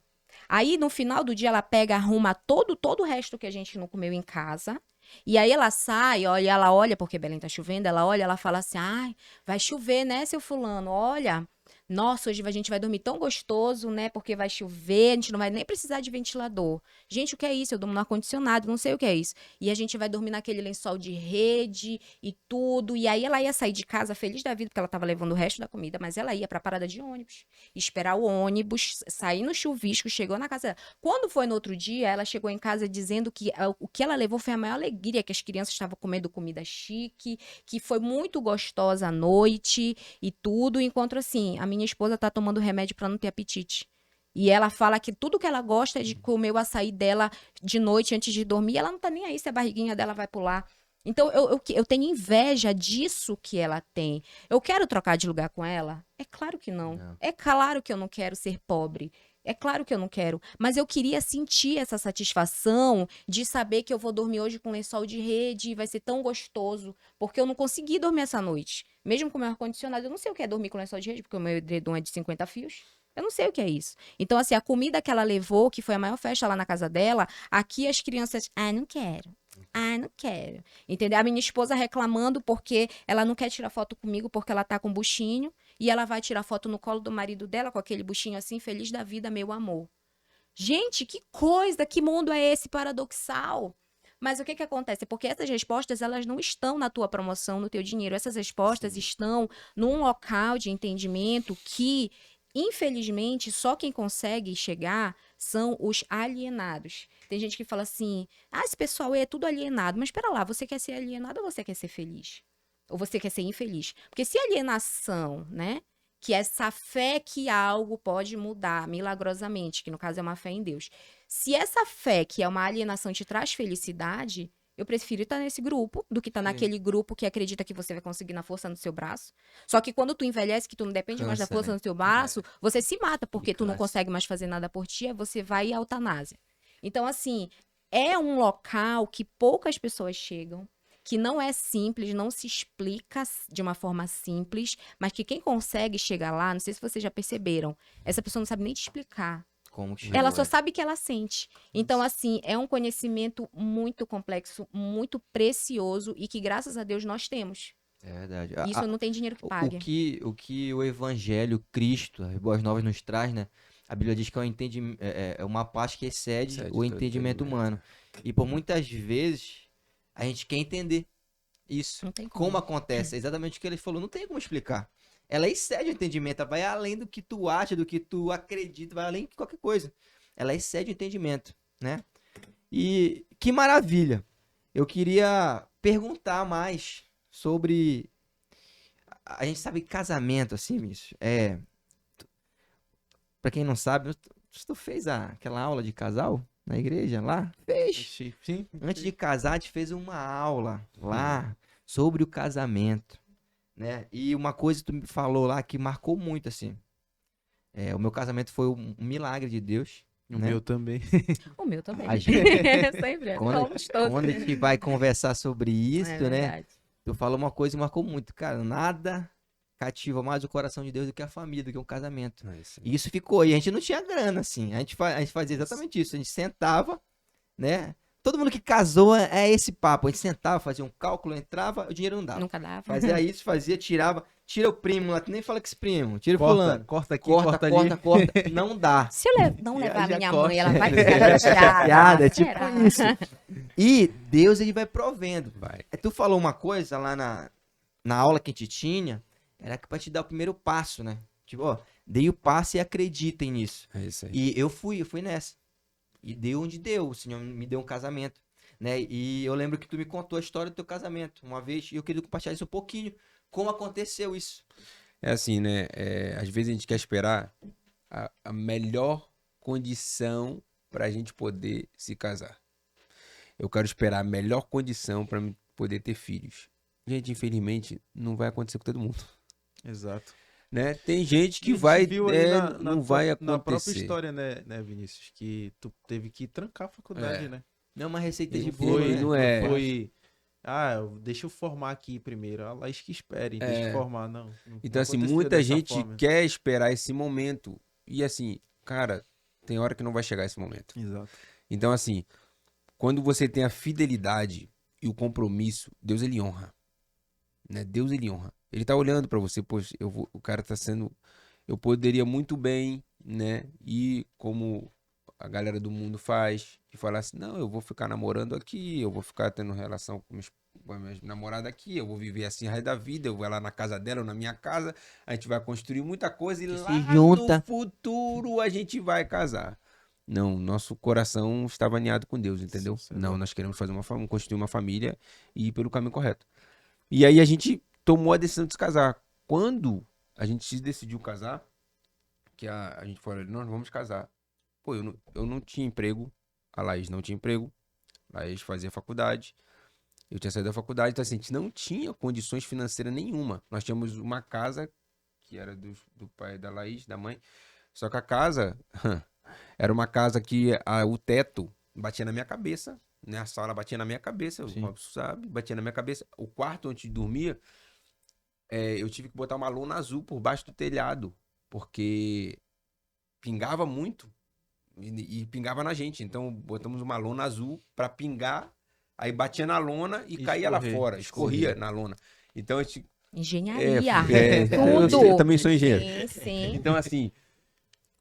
Aí, no final do dia, ela pega, arruma todo o resto que a gente não comeu em casa. E aí ela sai, olha, ela olha, porque Belém tá chovendo, ela olha, ela fala assim, ai, vai chover, né, seu fulano? Olha, nossa, hoje a gente vai dormir tão gostoso, né, porque vai chover, a gente não vai nem precisar de ventilador. Gente, o que é isso? Eu durmo no ar-condicionado, não sei o que é isso. E a gente vai dormir naquele lençol de rede e tudo. E aí ela ia sair de casa feliz da vida, porque ela tava levando o resto da comida, mas ela ia pra parada de ônibus, esperar o ônibus, sair no chuvisco, chegou na casa dela. Quando foi no outro dia, ela chegou em casa dizendo que o que ela levou foi a maior alegria, que as crianças estavam comendo comida chique, que foi muito gostosa a noite e tudo, enquanto assim, a minha esposa tá tomando remédio para não ter apetite. E ela fala que tudo que ela gosta é de comer o açaí dela de noite antes de dormir, ela não tá nem aí se a barriguinha dela vai pular. Então, eu tenho inveja disso que ela tem. Eu quero trocar de lugar com ela? É claro que não. Não. É claro que eu não quero ser pobre. É claro que eu não quero. Mas eu queria sentir essa satisfação de saber que eu vou dormir hoje com lençol de rede e vai ser tão gostoso. Porque eu não consegui dormir essa noite. Mesmo com o meu ar-condicionado, eu não sei o que é dormir com lençol de rede, porque o meu edredom é de 50 fios. Eu não sei o que é isso. Então, assim, a comida que ela levou, que foi a maior festa lá na casa dela, aqui as crianças, não quero. Não quero. Entendeu? A minha esposa reclamando porque ela não quer tirar foto comigo porque ela tá com buchinho e ela vai tirar foto no colo do marido dela com aquele buchinho assim, feliz da vida, meu amor. Gente, que coisa, que mundo é esse paradoxal? Mas o que que acontece? Porque essas respostas, elas não estão na tua promoção, no teu dinheiro. Essas respostas estão num local de entendimento que, infelizmente, só quem consegue chegar são os alienados. Tem gente que fala assim, esse pessoal aí é tudo alienado. Mas espera lá, você quer ser alienado ou você quer ser feliz? Ou você quer ser infeliz? Porque se alienação, né? Que é essa fé que algo pode mudar milagrosamente, que no caso é uma fé em Deus. Se essa fé, que é uma alienação, te traz felicidade, eu prefiro estar nesse grupo do que estar naquele grupo que acredita que você vai conseguir na força no seu braço. Só que quando tu envelhece, que tu não depende mais da Cansa, força né? no teu braço, você se mata, porque tu não Cansa. consegue mais fazer nada por ti, aí você vai à eutanásia. Então, assim, é um local que poucas pessoas chegam, que não é simples, não se explica de uma forma simples, mas que quem consegue chegar lá, não sei se vocês já perceberam, essa pessoa não sabe nem te explicar. Como que Ela chegou, só é? sabe que ela sente. Então, assim, é um conhecimento muito complexo, muito precioso e que, graças a Deus, nós temos. É verdade. Isso não tem dinheiro que O pague. que o Evangelho, Cristo, as Boas Novas nos traz, né? A Bíblia diz que é uma parte que excede Excede o todo entendimento entendimento. humano. E por muitas vezes a gente quer entender isso. Não tem Como como. acontece? É exatamente o que ele falou. Não tem como explicar. Ela excede o entendimento, ela vai além do que tu acha, do que tu acredita, vai além de qualquer coisa. Ela excede o entendimento, né? E que maravilha! Eu queria perguntar mais sobre. A gente sabe que casamento, assim, bicho, pra quem não sabe, tu fez aquela aula de casal na igreja lá? Fez. Sim. Antes de casar, a gente fez uma aula lá sobre o casamento, né? E uma coisa que tu me falou lá que marcou muito, assim. O meu casamento foi um milagre de Deus. O né? meu também. O meu também. A gente- Sempre. Quando, Somos todos. quando a gente vai conversar sobre isso, É né? verdade. Tu falou uma coisa que marcou muito, cara. Nada cativa mais o coração de Deus do que a família, do que um casamento. É isso aí. E isso ficou. E a gente não tinha grana, assim. A gente fazia exatamente isso. A gente sentava, né? Todo mundo que casou é esse papo. A gente sentava, fazia um cálculo, entrava, o dinheiro não dava. Nunca dava. Fazia isso, fazia, tirava. Tira o primo lá, tu nem fala que esse primo. Tira o Corta, fulano. corta aqui, Corta, corta, corta, ali. corta. Não dá. Se eu não levar Já minha corta. mãe, ela vai ficar chateada. Piada, é tipo Será? isso. E Deus, ele vai provendo. Vai. Tu falou uma coisa lá na aula que a gente tinha, era que pra te dar o primeiro passo, né? Tipo, ó, dei o passo e acreditem nisso. É isso aí. E eu fui nessa. E deu onde deu, o Senhor me deu um casamento, né? E eu lembro que tu me contou a história do teu casamento uma vez, e eu queria compartilhar isso um pouquinho, como aconteceu isso. É assim, né? Às vezes a gente quer esperar a melhor condição para a gente poder se casar. Eu quero esperar a melhor condição para poder ter filhos. Gente, infelizmente, não vai acontecer com todo mundo, Exato. né? Tem gente que A gente vai, viu ali não vai na própria acontecer. história, né, Vinícius? Que tu teve que trancar a faculdade, né? Não é uma receita de Não bolo, foi, né? não é. Foi. Deixa eu formar aqui primeiro. A Laís que espere, deixa eu formar. Não. Então, assim, aconteceu muita dessa gente forma. quer esperar esse momento. E assim, cara, tem hora que não vai chegar esse momento. Exato. Então, assim, quando você tem a fidelidade e o compromisso, Deus, ele honra. Né? Deus, ele honra. Ele tá olhando pra você, poxa, o cara tá sendo... Eu poderia muito bem, né? E como a galera do mundo faz, e falar assim, não, eu vou ficar namorando aqui, eu vou ficar tendo relação com a minha namorada aqui, eu vou viver assim o resto da vida, eu vou lá na casa dela ou na minha casa, a gente vai construir muita coisa e Que se lá junta. no futuro a gente vai casar. Não, nosso coração estava alinhado com Deus, entendeu? Sim, Não, nós queremos fazer construir uma família e ir pelo caminho correto. E aí a gente tomou a decisão de se casar. Quando a gente se decidiu casar, que a gente falou, nós vamos casar. Pô, eu não tinha emprego, a Laís não tinha emprego, a Laís fazia faculdade, eu tinha saído da faculdade, então assim, a gente não tinha condições financeiras nenhuma. Nós tínhamos uma casa, que era do pai da Laís, da mãe, só que a casa era uma casa que o teto batia na minha cabeça, né? A sala batia na minha cabeça, o Robson sabe, batia na minha cabeça. O quarto onde dormia, eu tive que botar uma lona azul por baixo do telhado, porque pingava muito e pingava na gente. Então botamos uma lona azul para pingar, aí batia na lona e caía lá fora, escorria na lona. Então a gente... Engenharia. eu Tudo. também sou engenheiro. Sim, sim. Então assim,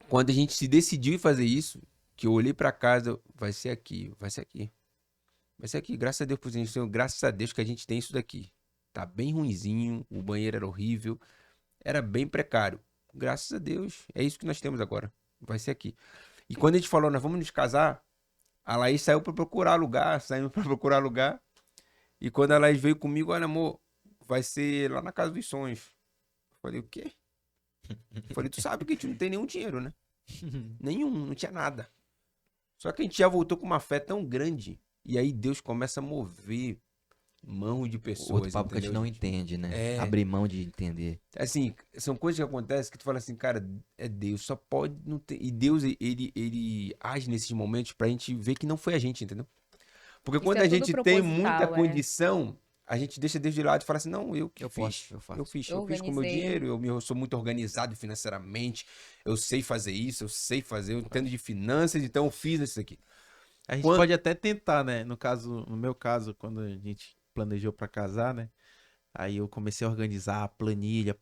quando a gente se decidiu em fazer isso, que eu olhei para casa, vai ser aqui, vai ser aqui. Vai ser aqui, graças a Deus, por exemplo, graças a Deus que a gente tem isso daqui. Tá bem ruinzinho, o banheiro era horrível, era bem precário. Graças a Deus, é isso que nós temos agora. Vai ser aqui. E quando a gente falou, nós vamos nos casar, a Laís saiu para procurar lugar, saímos para procurar lugar. E quando a Laís veio comigo, olha, amor, vai ser lá na Casa dos Sonhos. Eu falei, o quê? Eu falei, tu sabe que a gente não tem nenhum dinheiro, né? Nenhum, não tinha nada. Só que a gente já voltou com uma fé tão grande. E aí Deus começa a mover mão de pessoas. Outro papo que a gente entendeu, não entende, né? É. Abrir mão de entender. Assim, são coisas que acontecem que tu fala assim, cara, é Deus, só pode não ter. E Deus, ele age nesses momentos pra gente ver que não foi a gente, entendeu? Porque Isso quando é a tudo gente tem proposital, muita é. condição, a gente deixa Deus de lado e fala assim, não, eu que Eu fiz. posso, eu faço. Eu fiz Eu com o meu organizei. dinheiro, eu sou muito organizado financeiramente, eu sei fazer isso, eu entendo de finanças, então eu fiz isso aqui. A gente Quando- pode até tentar, né? No meu caso, quando a gente planejou pra casar, né? Aí eu comecei a organizar planilha,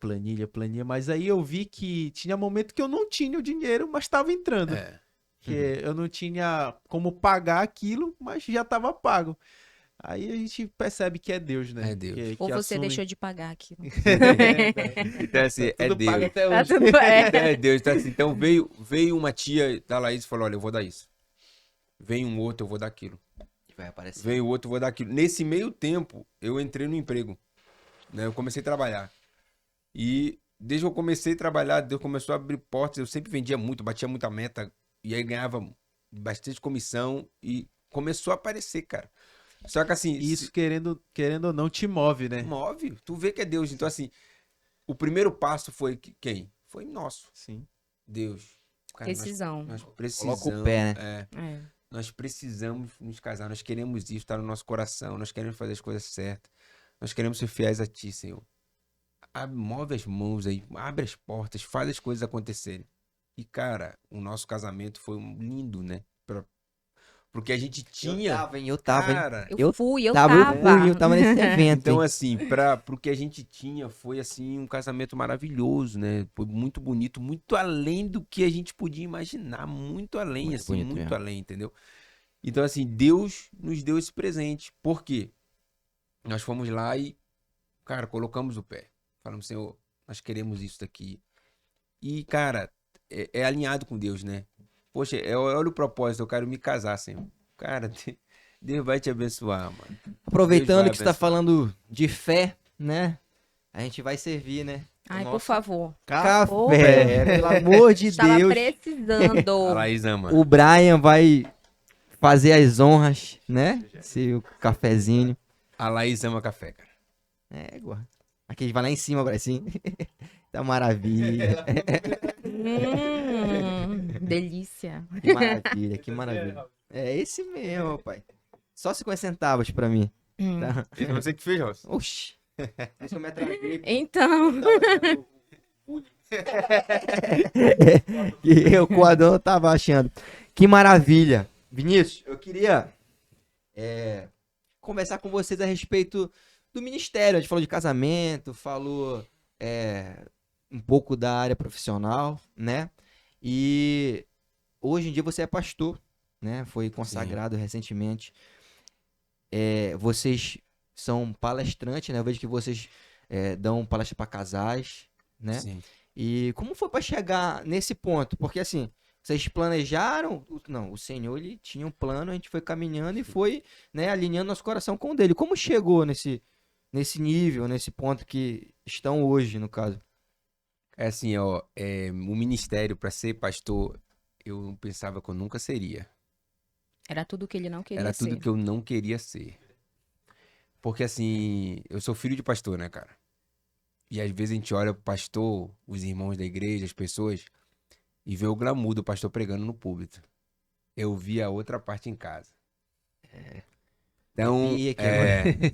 mas aí eu vi que tinha momento que eu não tinha o dinheiro, mas estava entrando. Que eu não tinha como pagar aquilo, mas já estava pago. Aí a gente percebe que é Deus, né? É Deus. Ou que você assume- deixou de pagar aquilo. Então assim, é Tudo pago Deus. até Tá hoje. tudo É Deus, tá assim. Então veio uma tia da Laís e falou, olha, eu vou dar isso. Vem um outro, eu vou dar aquilo. E vai aparecer. Veio outro, eu vou dar aquilo. Nesse meio tempo, eu entrei no emprego. Né? Eu comecei a trabalhar. E desde que eu comecei a trabalhar, Deus começou a abrir portas. Eu sempre vendia muito, batia muita meta. E aí ganhava bastante comissão. E começou a aparecer, cara. Só que assim, Isso, querendo ou não, te move, né? move. Tu vê que é Deus. Então assim, o primeiro passo foi quem? Foi nosso. Sim. Deus. Cara, Decisão. nós precisamos. Coloca o pé, né? É. Nós precisamos nos casar, nós queremos isso, tá no nosso coração, nós queremos fazer as coisas certas, nós queremos ser fiéis a Ti, Senhor. Move as mãos aí, abre as portas, faz as coisas acontecerem. E, cara, o nosso casamento foi lindo, né? Porque a gente tinha. Eu tava, hein? Cara, Eu fui, eu tava. tava. Eu tava nesse evento, então, hein? assim, pro que a gente tinha, foi, assim, um casamento maravilhoso, né? Foi muito bonito, muito além do que a gente podia imaginar, muito além, Muito assim, bonito muito mesmo. além, entendeu? Então, assim, Deus nos deu esse presente. Por quê? Nós fomos lá e, cara, colocamos o pé. Falamos, Senhor, nós queremos isso daqui. E, cara, é alinhado com Deus, né? Poxa, olha o propósito, eu quero me casar, Senhor. Cara, Deus vai te abençoar, mano. Aproveitando Deus que você vai tá falando de fé, né? A gente vai servir, né? Ai, o por nosso favor. café, pelo amor de Estava Deus. precisando. A Laís ama. O Brian vai fazer as honras, né? Seu cafezinho. A Laís ama café, cara. Égua. Aqui vai lá em cima, Bracinho. Tá maravilha. Delícia. Que maravilha, que maravilha. É esse mesmo, pai. Só 50 centavos pra mim. Tá? Esse é você que fez, Ross? Oxi. Deixa eu me atraguei. Então, Que o coador tava achando. Que maravilha. Vinícius, eu queria conversar com vocês a respeito do ministério. A gente falou de casamento, falou um pouco da área profissional, né? E hoje em dia você é pastor, né? Foi consagrado recentemente. Vocês são palestrantes, né? Eu vejo que vocês dão palestra para casais, né? Sim. E como foi para chegar nesse ponto? Porque assim, vocês planejaram? Não, o Senhor ele tinha um plano, a gente foi caminhando e foi, né, alinhando nosso coração com o dele. Como chegou nesse nível, nesse ponto que estão hoje, no caso? É assim, ó, o ministério para ser pastor, eu pensava que eu nunca seria. era tudo que ele não queria Era tudo ser. que eu não queria ser. Porque assim, eu sou filho de pastor, né, cara? E às vezes a gente olha pro pastor, os irmãos da igreja, as pessoas, e vê o glamour do pastor pregando no púlpito. Eu vi a outra parte em casa. Então, E aqui agora?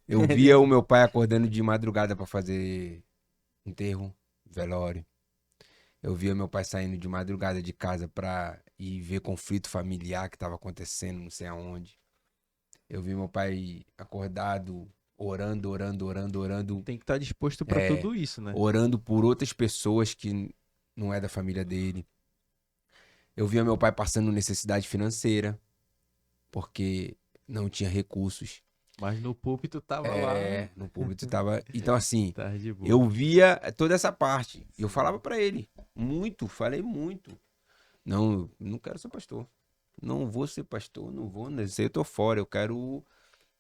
eu via o meu pai acordando de madrugada para fazer enterro, velório. Eu via meu pai saindo de madrugada de casa pra ir ver conflito familiar que tava acontecendo, não sei aonde. Eu vi meu pai acordado, orando. Tem que estar disposto pra tudo isso, né? Orando por outras pessoas que não é da família dele. Eu via meu pai passando necessidade financeira, porque não tinha recursos. Mas no púlpito tava lá. No púlpito tava... Então, assim, Tá de boa. eu via toda essa parte. E eu falava pra ele, falei muito. Não, não quero ser pastor. Não vou ser pastor, não vou, eu tô fora. Eu quero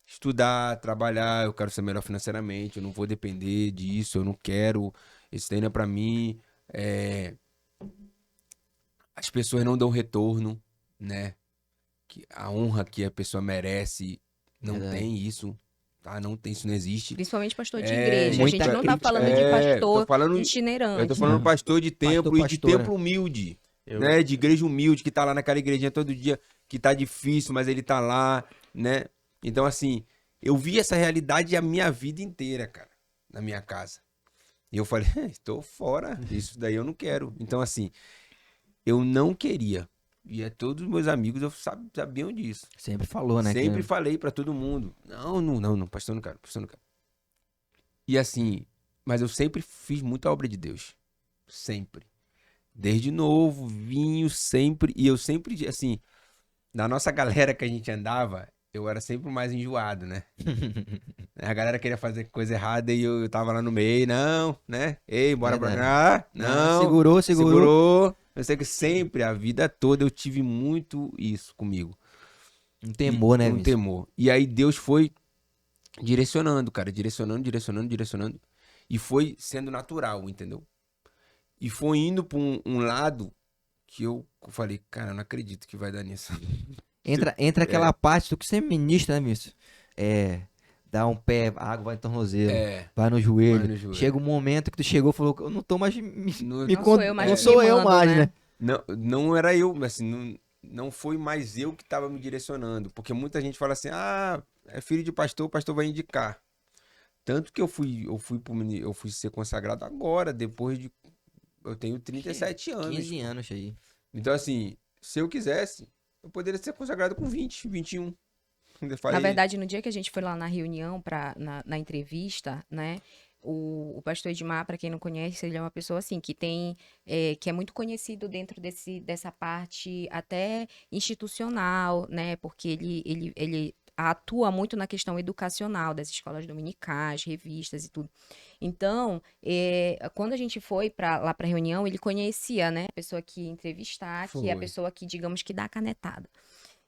estudar, trabalhar, eu quero ser melhor financeiramente, eu não vou depender disso, eu não quero, isso daí não é pra mim. As pessoas não dão retorno, né? A honra que a pessoa merece, não Verdade. tem isso, tá? Não tem, isso não existe. Principalmente pastor de igreja. A gente muita não tá crítica. falando de tô pastor falando, itinerante. eu tô falando pastor de templo e de pastora. templo humilde. Eu- Né, de igreja humilde, que tá lá naquela igrejinha todo dia, que tá difícil, mas ele tá lá, né? Então, assim, eu vi essa realidade a minha vida inteira, cara, na minha casa. E eu falei, tô fora, isso daí eu não quero. Então, assim, eu não queria. E todos os meus amigos sabiam disso. Sempre falou, né? Sempre que... falei pra todo mundo, não, pastor não quero, pastor não quero. E assim, mas eu sempre fiz muita obra de Deus. Sempre. Desde novo, vinho sempre. E eu sempre, assim, na nossa galera que a gente andava, eu era sempre o mais enjoado, né? A galera queria fazer coisa errada e eu tava lá no meio, não, né? Ei, bora pra cá. Não, segurou. Eu sei que sempre, a vida toda, eu tive muito isso comigo. Um temor, né? Um Vinícius? temor. E aí Deus foi direcionando, cara, direcionando. E foi sendo natural, entendeu? E foi indo pra um lado que eu falei, cara, eu não acredito que vai dar nisso. Entra aquela parte do que você ministra, né, Vinícius? Dá um pé, a água vai no tornozelo, vai no joelho. Vai no joelho. Chega um momento que tu chegou e falou, eu não tô mais me Não sou eu mais não que sou me eu mando, mais, né? né? Não era eu, assim, não foi mais eu que estava me direcionando. Porque muita gente fala assim, é filho de pastor, o pastor vai indicar. Tanto que eu fui ser consagrado agora, depois de... Eu tenho 37 anos. 15 anos aí. Então, assim, se eu quisesse, eu poderia ser consagrado com 20, 21. Eu Na falei, verdade, no dia que a gente foi lá na reunião, na entrevista, né? O pastor Edmar, para quem não conhece, ele é uma pessoa assim que que é muito conhecido dentro dessa parte até institucional, né? Porque ele atua muito na questão educacional das escolas dominicais, revistas e tudo. Então, quando a gente foi lá para a reunião, ele conhecia, né? A pessoa que ia entrevistar, que é a Foi. pessoa que, digamos, que dá a canetada.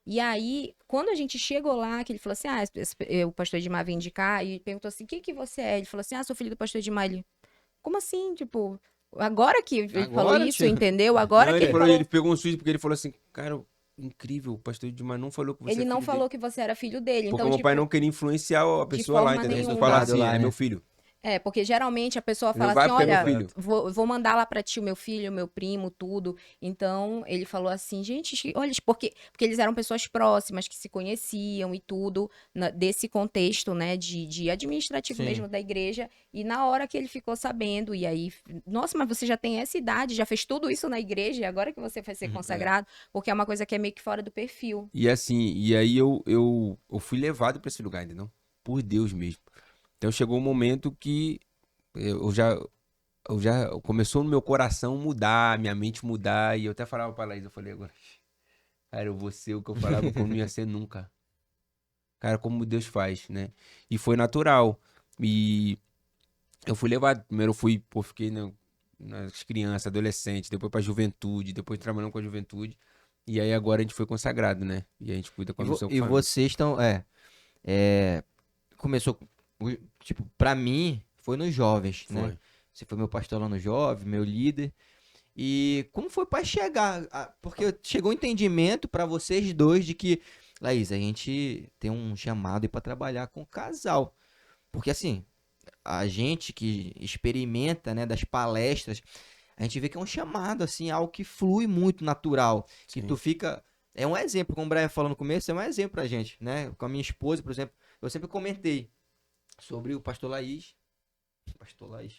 E aí, quando a gente chegou lá, que ele falou assim, o pastor Edmar veio indicar, e perguntou assim, o que você é? Ele falou assim, sou filho do pastor Edmar. Ele, como assim? Tipo, agora que ele falou Agora, isso, tio? entendeu? Agora não, que ele ele falou... ele pegou um susto porque ele falou assim, cara, incrível, o pastor Edmar não falou que você Ele é não filho falou dele. que você era filho dele. Porque Então, o meu pai tipo, não queria influenciar a de pessoa lá, forma entendeu? nenhuma. Falar assim, Lá, é né? meu filho. Porque geralmente a pessoa Não fala vai assim, porque é meu olha, filho. vou mandar lá pra ti o meu filho, o meu primo, tudo. Então, ele falou assim, gente, olha, porque eles eram pessoas próximas, que se conheciam e tudo, desse contexto, né, de administrativo Sim. mesmo da igreja. E na hora que ele ficou sabendo, e aí, nossa, mas você já tem essa idade, já fez tudo isso na igreja, e agora que você vai ser consagrado? Porque é uma coisa que é meio que fora do perfil. E assim, e aí eu fui levado pra esse lugar, entendeu? Por Deus mesmo. Então chegou um momento que eu já começou no meu coração mudar, minha mente mudar, e eu até falava pra Laís, eu falei agora, cara, eu vou ser o que eu falava que eu não ia ser nunca. Cara, como Deus faz, né? E foi natural. E eu fui levado, primeiro eu fui, fiquei nas crianças, adolescentes, depois pra juventude, depois trabalhando com a juventude, e aí agora a gente foi consagrado, né? E a gente cuida com a missão com E família. vocês estão, começou, tipo, pra mim, foi nos jovens, né? Foi. Você foi meu pastor lá no jovem, meu líder. E como foi pra chegar? Porque chegou um entendimento pra vocês dois de que, Laís, a gente tem um chamado aí pra trabalhar com casal. Porque assim, a gente que experimenta, né, das palestras, a gente vê que é um chamado, assim, algo que flui muito natural. Que Sim. tu fica. É um exemplo, como o Brian falou no começo, é um exemplo pra gente, né? Com a minha esposa, por exemplo, eu sempre comentei sobre o pastor Laís. Pastor Laís.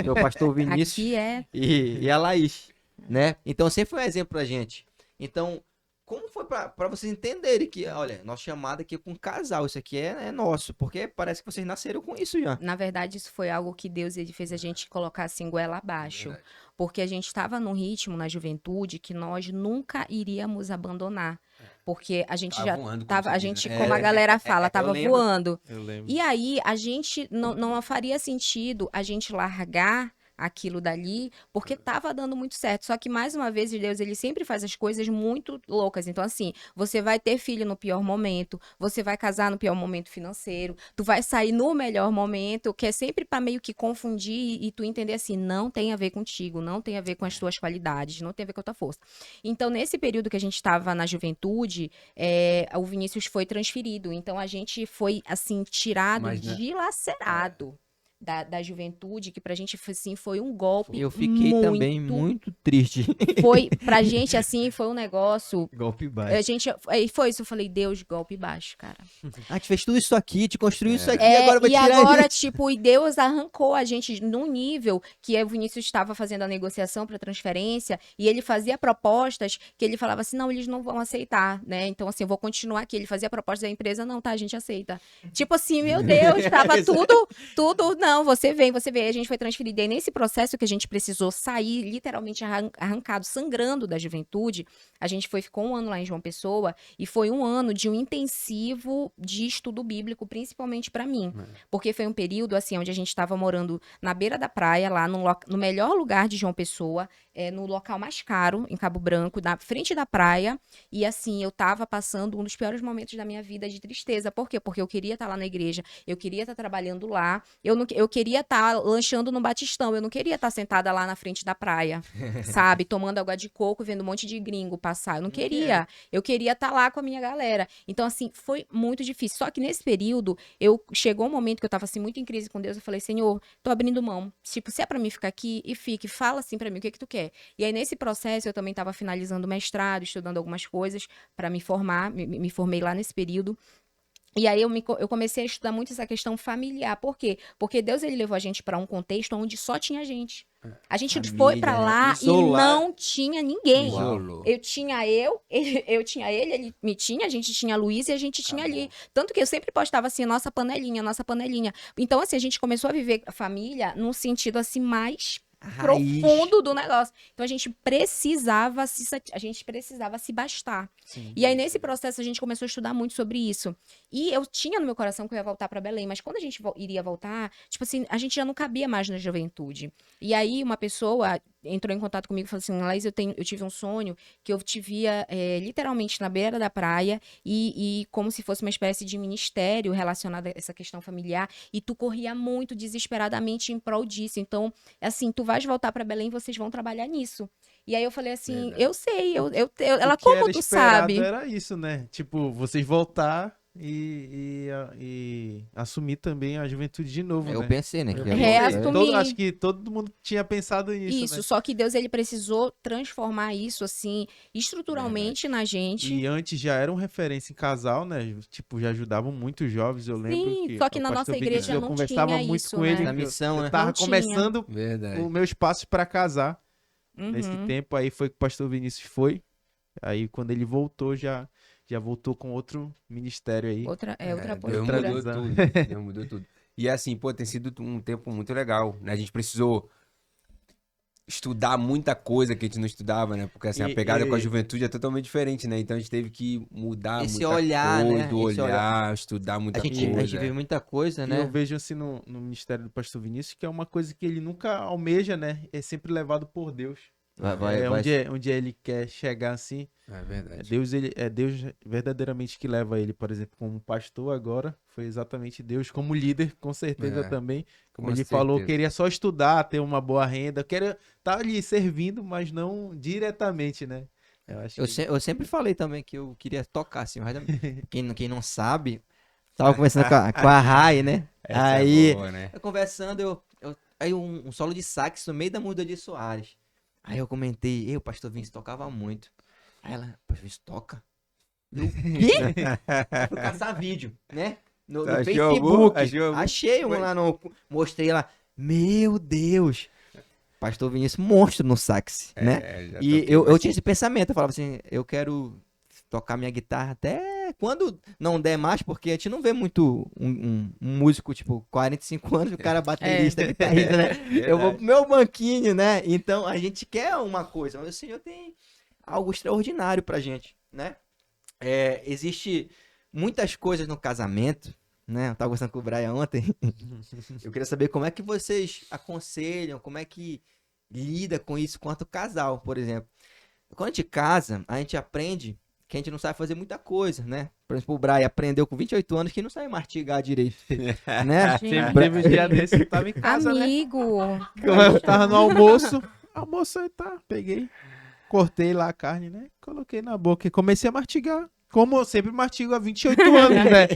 o pastor Vinícius Aqui é... e a Laís, né? Então sempre foi um exemplo pra gente. Então, como foi pra vocês entenderem que, olha, nossa chamada aqui é com casal, isso aqui é nosso, porque parece que vocês nasceram com isso já. Na verdade, isso foi algo que Deus ele fez a gente colocar assim goela abaixo. Porque a gente estava num ritmo na juventude que nós nunca iríamos abandonar. Porque a gente Tava já voando, como tava, se a diz, gente, né? como a galera fala, eu tava lembro. voando. Eu lembro. E aí a gente não faria sentido a gente largar aquilo dali, porque tava dando muito certo. Só que, mais uma vez, Deus, ele sempre faz as coisas muito loucas. Então, assim, você vai ter filho no pior momento, você vai casar no pior momento financeiro, tu vai sair no melhor momento, que é sempre pra meio que confundir e tu entender assim, não tem a ver contigo, não tem a ver com as tuas qualidades, não tem a ver com a tua força. Então, nesse período que a gente tava na juventude, o Vinícius foi transferido. Então, a gente foi, assim, tirado, Mas, né? dilacerado. Da juventude, que pra gente assim, foi um golpe Eu fiquei também muito triste. Foi, pra gente, assim, foi um negócio. Golpe A baixo. gente, aí foi isso, eu falei, Deus, golpe baixo, cara. A gente fez tudo isso aqui, te construiu isso aqui, agora vai E tirar a agora, gente. tipo, e Deus arrancou a gente num nível que o Vinícius estava fazendo a negociação para transferência e ele fazia propostas que ele falava assim, não, eles não vão aceitar, né? Então, assim, eu vou continuar aqui. Ele fazia proposta da empresa, não, tá, a gente aceita. Tipo assim, meu Deus, tava tudo, não, você vem. A gente foi transferido. E aí, nesse processo que a gente precisou sair, literalmente arrancado, sangrando da juventude, a gente ficou um ano lá em João Pessoa e foi um ano de um intensivo de estudo bíblico, principalmente para mim. Porque foi um período, assim, onde a gente estava morando na beira da praia, lá no melhor lugar de João Pessoa, no local mais caro, em Cabo Branco, na frente da praia. E, assim, eu tava passando um dos piores momentos da minha vida de tristeza. Por quê? Porque eu queria estar lá na igreja, eu queria estar trabalhando lá, eu queria estar lanchando no Batistão, eu não queria estar sentada lá na frente da praia, sabe? Tomando água de coco, vendo um monte de gringo passar. Eu não queria. Eu queria estar lá com a minha galera. Então, assim, foi muito difícil. Só que nesse período, chegou um momento que eu tava, assim, muito em crise com Deus. Eu falei, Senhor, tô abrindo mão. Tipo, se é pra mim ficar aqui, e fique. Fala assim pra mim, o que tu quer? E aí, nesse processo, eu também estava finalizando o mestrado, estudando algumas coisas para me formar, me formei lá nesse período. E aí eu comecei a estudar muito essa questão familiar. Por quê? Porque Deus ele levou a gente para um contexto onde só tinha gente. A gente foi Família, para né? lá e Isolar. não tinha ninguém. Isolou. Eu tinha eu tinha ele me tinha, a gente tinha a Luísa e a gente tinha ali. Tanto que eu sempre postava assim, nossa panelinha, nossa panelinha. Então, assim, a gente começou a viver a família num sentido assim mais Raiz. profundo do negócio. Então a gente precisava se bastar. E aí nesse processo a gente começou a estudar muito sobre isso. E eu tinha no meu coração que eu ia voltar para Belém, mas quando a gente iria voltar, tipo assim, a gente já não cabia mais na juventude. E aí uma pessoa entrou em contato comigo e falou assim: Laís, eu tive um sonho que eu te via literalmente na beira da praia e como se fosse uma espécie de ministério relacionado a essa questão familiar, e tu corria muito desesperadamente em prol disso. Então, assim, tu vais voltar para Belém, vocês vão trabalhar nisso. E aí eu falei assim, Verdade. eu sei, ela, O que como era tu esperado sabe? era isso, né? Tipo, vocês voltar e assumir também a juventude de novo, Eu né? pensei, né? Que ia Reassumir. voltar. Acho que todo mundo tinha pensado nisso, Isso, né? só que Deus ele precisou transformar isso assim estruturalmente na gente. E antes já eram referência em casal, né? Tipo, já ajudavam muito os jovens. Eu lembro Sim, que só que o na pastor nossa igreja Vinícius, eu não conversava tinha muito isso, com né? ele. Na que missão, eu né? tava Não tinha. começando Verdade. o meu espaço para casar. Nesse Uhum. tempo aí foi que o pastor Vinícius foi. Aí quando ele voltou, já voltou com outro ministério aí. Outra Deus postura. mudou tudo. Deus mudou tudo. E assim, pô, tem sido um tempo muito legal, né? A gente precisou estudar muita coisa que a gente não estudava, né? Porque assim, a E- pegada com a e- juventude é totalmente diferente, né? Então a gente teve que mudar Esse muita olhar, coisa, né? Esse olhar, estudar muita A gente coisa. vê muita coisa, E eu né? vejo assim no ministério do pastor Vinícius que é uma coisa que ele nunca almeja, né? É sempre levado por Deus. Vai. Onde ele quer chegar assim. É verdade. É Deus verdadeiramente que leva ele, por exemplo, como pastor agora. Foi exatamente Deus como líder, com certeza É, também. Como com ele falou, certeza. queria só estudar, ter uma boa renda. Queria estar ali servindo, mas não diretamente, né? Eu acho que... Eu sempre falei também que eu queria tocar, assim. Mas quem não sabe, tava conversando com a Rai, né? Essa Aí, é boa, né? eu conversando, aí um solo de sax no meio da música de Soares. Aí eu comentei, o pastor Vinci tocava muito. Aí ela, pastor Vinci toca? Eu, o quê? Eu fui caçar vídeo, né? No Achou Facebook. algum? Achou algum? Achei um lá no. Mostrei lá. Meu Deus! Pastor Vinícius, monstro no sax, né? Já E toquei eu bastante. tinha esse pensamento, eu falava assim, eu quero tocar minha guitarra até quando não der mais, porque a gente não vê muito um músico, tipo, 45 anos, o cara baterista, guitarrista, né? Eu vou pro meu banquinho, né? Então a gente quer uma coisa, mas o Senhor tem algo extraordinário pra gente, né? Existe muitas coisas no casamento, né? Eu tava conversando com o Brian ontem. Eu queria saber como é que vocês aconselham, como é que lida com isso quanto casal, por exemplo. Quando a gente casa, a gente aprende que a gente não sabe fazer muita coisa, né? Por exemplo, o Brian aprendeu com 28 anos que não sabe mastigar direito, né? Gente, Teve um dia desse que eu tava em casa, né? amigo. Eu tava no almoço. Almoço aí tá, peguei. Cortei lá a carne, né? Coloquei na boca e comecei a mastigar. Como eu sempre mastigo há 28 anos, né?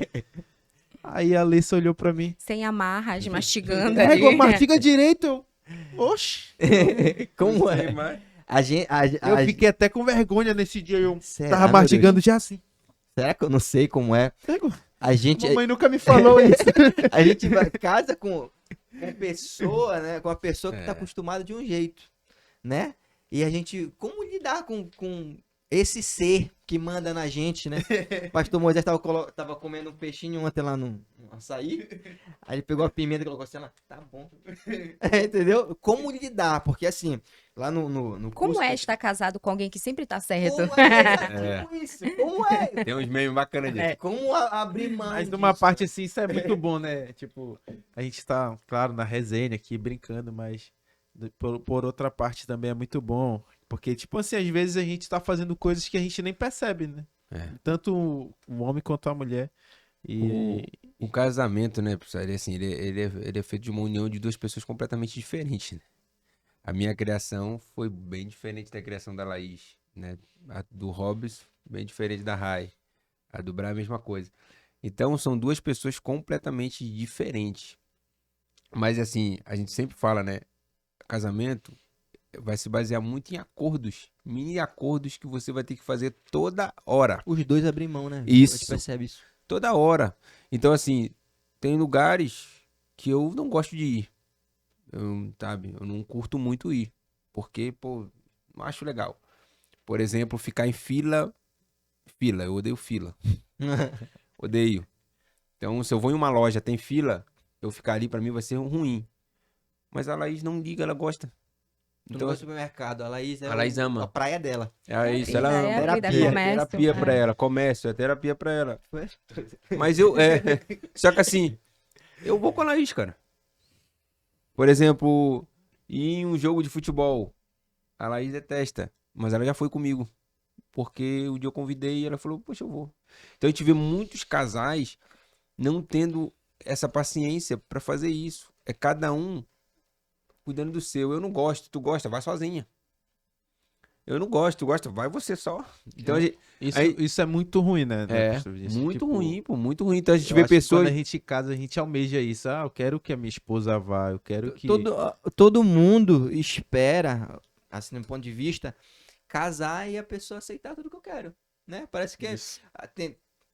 Aí a Alessa olhou pra mim. Sem amarras, mastigando. Égua, mastiga direito. Eu, oxi. Como é? Eu fiquei até com vergonha nesse dia. Eu Será, tava meu mastigando Deus? já assim. Será que eu não sei como é? Égua, A gente, mamãe nunca me falou isso. a gente casa com pessoa, né? Com uma pessoa que tá acostumada de um jeito, né? E a gente, como lidar com esse ser que manda na gente, né? O pastor Moisés tava comendo um peixinho ontem lá no açaí. Aí ele pegou a pimenta e colocou assim, ela, tá bom. Entendeu? Como lidar? Porque assim, lá no Como curso, é estar casado com alguém que sempre tá certo? Como é? Como isso? Como é? Tem uns memes bacanas disso. Como abrir mão Mas disso? numa parte assim, isso é muito bom, né? Tipo, a gente tá, claro, na resenha aqui, brincando, mas por outra parte também é muito bom. Porque, tipo assim, às vezes a gente tá fazendo coisas que a gente nem percebe, né? Tanto o homem quanto a mulher. E O casamento, né, pessoal, ele é feito de uma união de duas pessoas completamente diferentes, né? A minha criação foi bem diferente da criação da Laís, né? A do Hobbs, bem diferente da Rai. A do Brian, a mesma coisa. Então, são duas pessoas completamente diferentes. Mas, assim, a gente sempre fala, né? Casamento vai se basear muito em acordos, mini acordos que você vai ter que fazer toda hora. Os dois abrem mão, né? Isso. A gente percebe isso. Toda hora. Então, assim, tem lugares que eu não gosto de ir. Sabe? Eu não curto muito ir. Porque, pô, não acho legal. Por exemplo, ficar em fila. Fila, eu odeio fila. Odeio. Então, se eu vou em uma loja, tem fila, eu ficar ali pra mim vai ser ruim. Mas a Laís não liga, ela gosta. Tu não Então, gosta do supermercado. A Laís é a Laís ama. a praia dela. é isso, vida, ela ama. é a vida, terapia, comércio, terapia pra é. ela, comércio, é terapia pra ela. Mas eu, só que assim, eu vou com a Laís, cara. Por exemplo, ir em um jogo de futebol, a Laís detesta, mas ela já foi comigo. Porque o dia eu convidei e ela falou, poxa, eu vou. Então a gente vê muitos casais não tendo essa paciência pra fazer isso. É cada um cuidando do seu. Eu não gosto, tu gosta, vai sozinha. Eu não gosto, tu gosta, vai você só. Então a gente, Isso é muito ruim, né? é Pastor Vinícius? muito Tipo, ruim, pô, muito ruim. Então a gente eu vê acho que pessoas. quando a gente casa, a gente almeja isso. Ah, eu quero que a minha esposa vá, eu quero que... Todo mundo espera, assim, do ponto de vista, casar e a pessoa aceitar tudo que eu quero, né? Parece que Isso.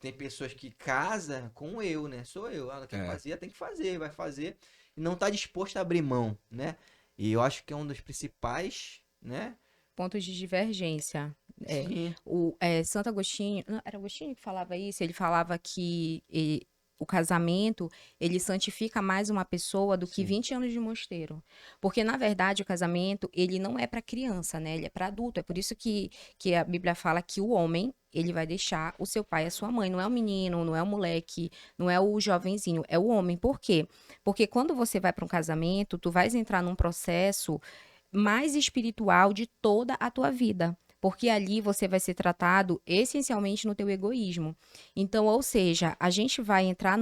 tem pessoas que casam com eu, né? Sou eu. Ela quer fazer, ela tem que fazer, vai fazer. E não tá disposto a abrir mão, né? E eu acho que é um dos principais, né? Pontos de divergência. É, Sim. Santo Agostinho, não, era Agostinho que falava isso, ele falava que o casamento, ele santifica mais uma pessoa do que 20 anos de mosteiro. Porque, na verdade, o casamento, ele não é para criança, né? Ele é para adulto. É por isso que a Bíblia fala que o homem, ele vai deixar o seu pai e a sua mãe. Não é o menino, não é o moleque, não é o jovenzinho, é o homem. Por quê? Porque quando você vai para um casamento, tu vais entrar num processo mais espiritual de toda a tua vida. Porque ali você vai ser tratado essencialmente no teu egoísmo. Então, ou seja, a gente vai entrar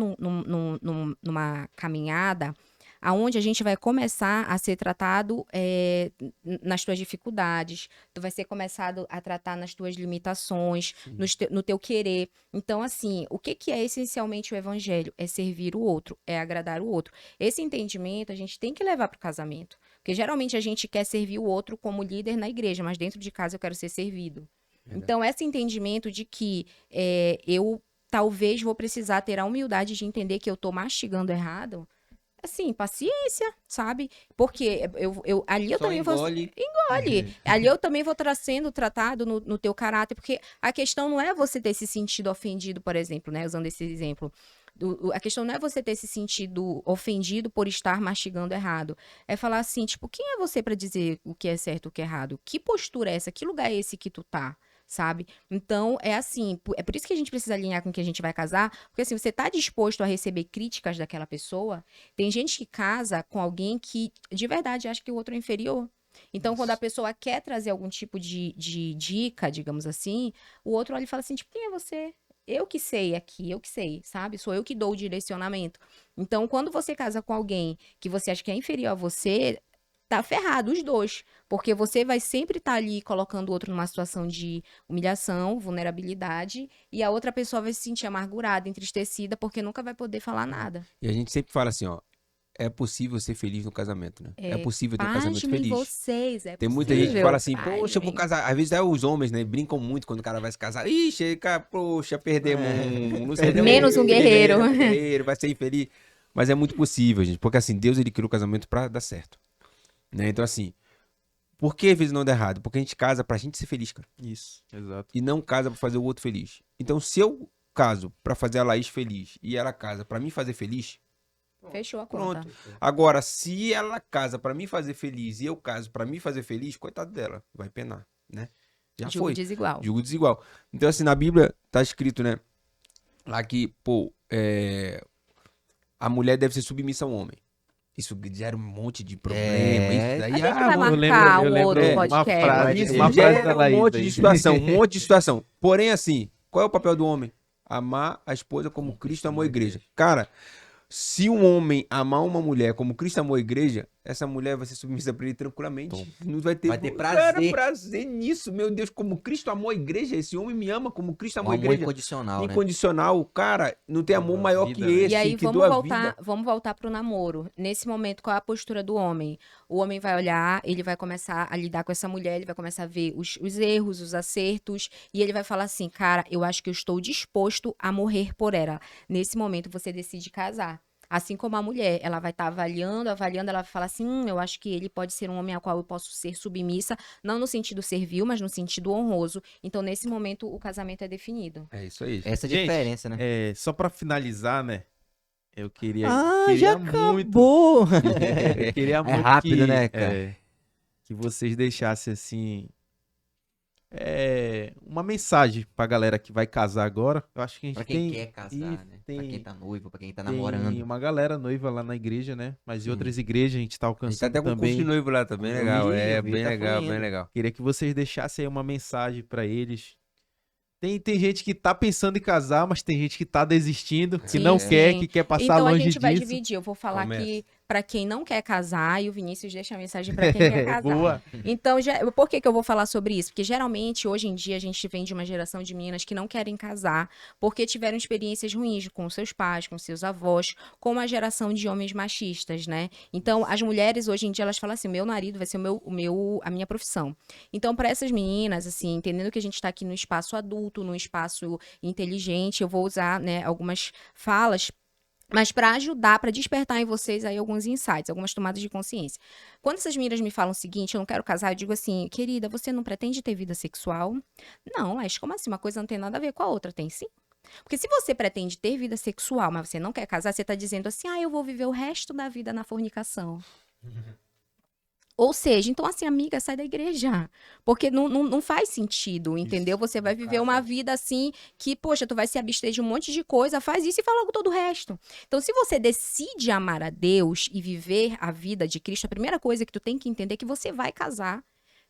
numa caminhada aonde a gente vai começar a ser tratado nas tuas dificuldades, tu vai ser começado a tratar nas tuas limitações, no teu querer. Então, assim, o que é essencialmente o evangelho? É servir o outro, é agradar o outro. Esse entendimento a gente tem que levar para o casamento. Porque geralmente a gente quer servir o outro como líder na igreja, mas dentro de casa eu quero ser servido. Verdade. Então, esse entendimento de que eu talvez vou precisar ter a humildade de entender que eu tô mastigando errado, assim, paciência, sabe? Porque ali eu Só também vou. engole. Engole. Ali eu também vou sendo tratado no teu caráter, porque a questão não é você ter se sentido ofendido, por exemplo, né? Usando esse exemplo. A questão não é você ter se sentido ofendido por estar mastigando errado. É falar assim, tipo, quem é você para dizer o que é certo e o que é errado? Que postura é essa? Que lugar é esse que tu tá? Sabe? Então, é assim, é por isso que a gente precisa alinhar com quem a gente vai casar, porque assim, você tá disposto a receber críticas daquela pessoa? Tem gente que casa com alguém que, de verdade, acha que o outro é inferior. Então, quando a pessoa quer trazer algum tipo de dica, digamos assim, o outro olha e fala assim, tipo, quem é você? Eu que sei aqui, eu que sei, sabe? Sou eu que dou o direcionamento. Então, quando você casa com alguém que você acha que é inferior a você, tá ferrado os dois. Porque você vai sempre estar ali colocando o outro numa situação de humilhação, vulnerabilidade, e a outra pessoa vai se sentir amargurada, entristecida, porque nunca vai poder falar nada. E a gente sempre fala assim, ó, é possível ser feliz no casamento, né? É possível ter um casamento Pasmem feliz. vocês, é Tem muita possível. gente que fala assim, poxa, eu vou Pasmem. casar. Às vezes é os homens, né? Brincam muito quando o cara vai se casar. Ixi, cara, poxa, perdemos não sei Menos um guerreiro. guerreiro, vai ser infeliz. Mas é muito possível, gente. Porque assim, Deus ele criou o casamento pra dar certo. Né? Então assim, por que às vezes não dá errado? Porque a gente casa pra gente ser feliz, cara. Isso, exato. E não casa pra fazer o outro feliz. Então se eu caso pra fazer a Laís feliz e ela casa pra me fazer feliz, Fechou a conta. pronto. Agora, se ela casa pra me fazer feliz e eu caso pra me fazer feliz, coitado dela, vai penar, né? Já Julgo foi. desigual. Julgo desigual. Então, assim, na Bíblia tá escrito, né? Lá que, pô, a mulher deve ser submissa ao homem. Isso gera um monte de problema. Isso daí, A gente vai eu marcar lembro- um eu outro lembro uma podcast. frase- isso uma frase gera da um Laís monte aí. de situação, um monte de situação. Porém, assim, qual é o papel do homem? Amar a esposa como Cristo amou a igreja. Cara, se um homem amar uma mulher como Cristo amou a igreja, essa mulher vai ser submissa pra ele tranquilamente. Não vai ter, Vai ter Cara, prazer. prazer nisso, meu Deus, como Cristo amou a igreja, esse homem me ama como Cristo Um amou a amor igreja. incondicional, né? Incondicional, cara, não tem amor Doa a maior vida, que né? esse, E aí que doa a vida. vamos voltar pro namoro. Nesse momento, qual é a postura do homem? O homem vai olhar, ele vai começar a lidar com essa mulher, ele vai começar a ver os erros, os acertos, e ele vai falar assim, cara, eu acho que eu estou disposto a morrer por ela. Nesse momento, você decide casar. Assim como a mulher, ela vai estar avaliando, ela vai falar assim, eu acho que ele pode ser um homem ao qual eu posso ser submissa, não no sentido servil, mas no sentido honroso. Então, nesse momento, o casamento é definido. É isso aí. Essa é a Gente, diferença, né? Só pra finalizar, né? Eu queria já muito, acabou! eu queria muito rápido, que, né, cara? que vocês deixassem assim uma mensagem pra galera que vai casar agora. Eu acho que a gente Pra quem tem quer casar, e né? Pra tem- quem tá noivo, pra quem tá tem namorando. uma galera noiva lá na igreja, né? Mas em Sim. outras igrejas a gente tá A gente tá alcançando até com curso de também. noivo lá, tá bem Eu legal. vi, É, eu vi, bem tá legal, fluindo. bem legal. Queria que vocês deixassem aí uma mensagem pra eles. Tem gente que tá pensando em casar, mas tem gente que tá desistindo, que Sim, não sim. quer, que quer passar Então, a longe gente vai disso. dividir. Eu vou falar Começa. aqui pra quem não quer casar e o Vinícius deixa a mensagem pra quem quer casar. Boa. Então, por que que eu vou falar sobre isso? Porque geralmente, hoje em dia, a gente vem de uma geração de meninas que não querem casar porque tiveram experiências ruins com seus pais, com seus avós, com uma geração de homens machistas, né? Então, as mulheres, hoje em dia, elas falam assim, meu marido vai ser a minha profissão. Então, para essas meninas, assim, entendendo que a gente tá aqui no espaço adulto, no espaço inteligente, eu vou usar, né, algumas falas mas para ajudar, para despertar em vocês aí alguns insights, algumas tomadas de consciência. Quando essas meninas me falam o seguinte, eu não quero casar, eu digo assim, querida, você não pretende ter vida sexual? Não, mas como assim? Uma coisa não tem nada a ver com a outra, tem sim. Porque se você pretende ter vida sexual, mas você não quer casar, você tá dizendo assim, eu vou viver o resto da vida na fornicação. Ou seja, então assim, amiga, sai da igreja. Porque não faz sentido, entendeu? Você vai viver uma vida assim que, poxa, tu vai se abster de um monte de coisa, faz isso e fala logo todo o resto. Então, se você decide amar a Deus e viver a vida de Cristo, a primeira coisa que tu tem que entender é que você vai casar.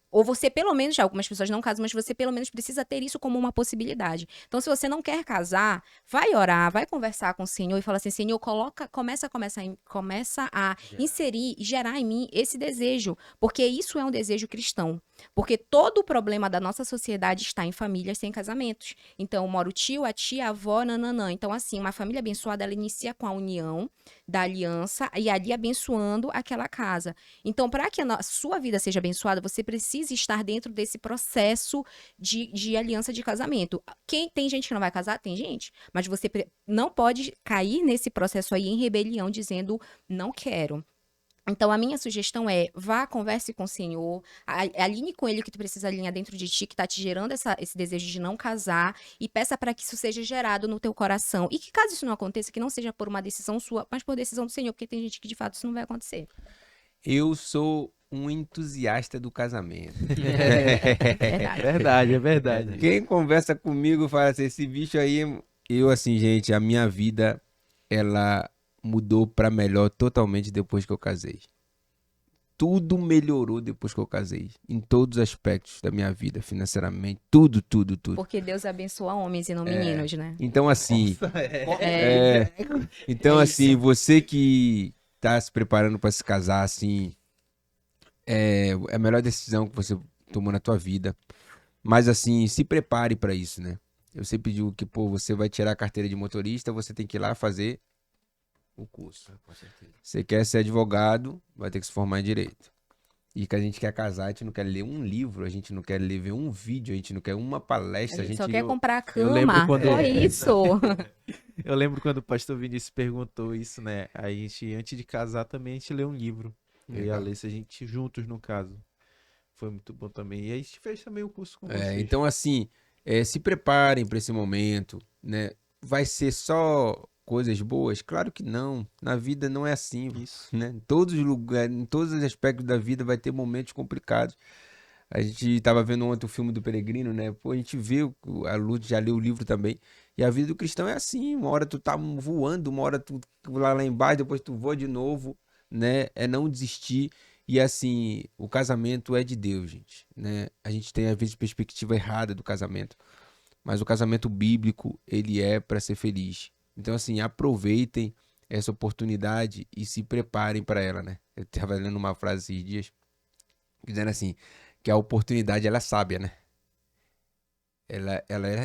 Ou você, pelo menos, já algumas pessoas não casam, mas você pelo menos precisa ter isso como uma possibilidade. Então, se você não quer casar, vai orar, vai conversar com o Senhor e fala assim, Senhor, começa a inserir e gerar em mim esse desejo, porque isso é um desejo cristão. Porque todo o problema da nossa sociedade está em famílias sem casamentos. Então, mora o tio, a tia, a avó, nananã. Então, assim, uma família abençoada, ela inicia com a união da aliança e ali abençoando aquela casa. Então, para que a sua vida seja abençoada, você precisa estar dentro desse processo de aliança de casamento. Tem gente que não vai casar? Tem gente. Mas você não pode cair nesse processo aí em rebelião, dizendo, não quero. Então, a minha sugestão é, vá, converse com o Senhor, alinhe com Ele o que tu precisa alinhar dentro de ti, que tá te gerando esse desejo de não casar, e peça para que isso seja gerado no teu coração. E que caso isso não aconteça, que não seja por uma decisão sua, mas por decisão do Senhor, porque tem gente que de fato isso não vai acontecer. Eu sou um entusiasta do casamento. Verdade. É verdade. Quem conversa comigo fala assim, esse bicho aí, eu assim, gente, a minha vida, ela mudou pra melhor totalmente depois que eu casei. Tudo melhorou depois que eu casei, em todos os aspectos da minha vida, financeiramente, tudo. Porque Deus abençoa homens e não meninos, né? Então assim, É. então É assim, isso. você que tá se preparando pra se casar, assim, é a melhor decisão que você tomou na tua vida. Mas assim, se prepare pra isso, né? Eu sempre digo que, pô, você vai tirar a carteira de motorista, você tem que ir lá fazer o curso. Com certeza. Você quer ser advogado, vai ter que se formar em direito. E que a gente quer casar, a gente não quer ler um livro, a gente não quer ver um vídeo, a gente não quer uma palestra, A gente só quer comprar a eu lembro cama, quando- só isso. Eu lembro quando o pastor Vinícius perguntou isso, né? Aí a gente, antes de casar, também a gente leu um livro. Eu e a Legal. Alessia, a gente juntos, no caso. Foi muito bom também. E aí a gente fez também o curso com É, vocês. então assim, se preparem para esse momento, né? Vai ser só coisas boas? Claro que não. Na vida não é assim, Isso. né? Em todos os lugares, em todos os aspectos da vida vai ter momentos complicados. A gente tava vendo ontem o filme do Peregrino, né? Pô, a gente vê, a Luz já leu o livro também. E a vida do cristão é assim, uma hora tu tá voando, uma hora tu lá embaixo, depois tu voa de novo, né? É não desistir. E assim, o casamento é de Deus, gente, né? A gente tem às vezes perspectiva errada do casamento, mas o casamento bíblico, ele é para ser feliz. Então assim, aproveitem, essa oportunidade e se preparem para ela, né? Eu estava lendo uma frase esses dias, dizendo assim, que a oportunidade, ela é sábia, né?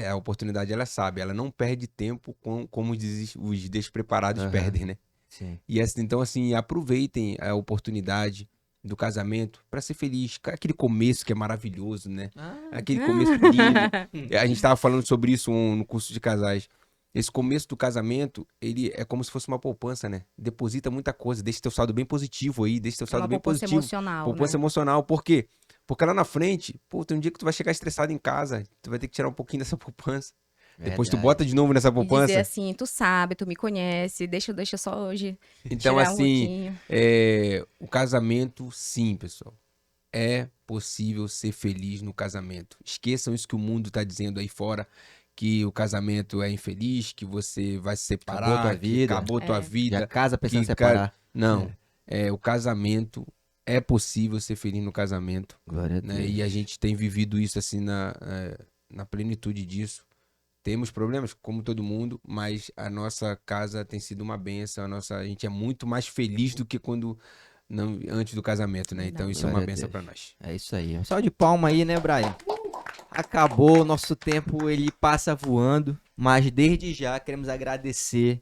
A oportunidade, ela é sábia, ela não perde tempo como os despreparados Aham. perdem, né? Sim. E assim, então, assim, aproveitem a oportunidade do casamento para ser feliz. Aquele começo que é maravilhoso, né? Aquele começo lindo. A gente estava falando sobre isso no curso de casais. Esse começo do casamento, ele é como se fosse uma poupança, né? Deposita muita coisa, deixa teu saldo bem positivo aí, deixa teu É saldo uma bem poupança positivo. emocional, Poupança né? emocional. Por quê? Porque lá na frente, pô, tem um dia que tu vai chegar estressado em casa, tu vai ter que tirar um pouquinho dessa poupança. Depois tu bota de novo nessa E dizer poupança. assim, tu sabe, tu me conhece, deixa só hoje Então, tirar um assim, pouquinho. o casamento, sim, pessoal. É possível ser feliz no casamento. Esqueçam isso que o mundo está dizendo aí fora, que o casamento é infeliz, que você vai se separar, Acabou tua que vida. acabou tua É. Já vida. casa pensando em que, cara, separar. Não. O casamento é possível ser feliz no casamento, Glória a né? Deus. E a gente tem vivido isso assim na plenitude disso. Temos problemas, como todo mundo, mas a nossa casa tem sido uma bênção. A gente é muito mais feliz do que antes do casamento, né? Então Verdade. isso é uma Glória a bênção Deus. para nós. É isso aí. Um salve de palma aí, né, Brian? Acabou o nosso tempo, ele passa voando, mas desde já queremos agradecer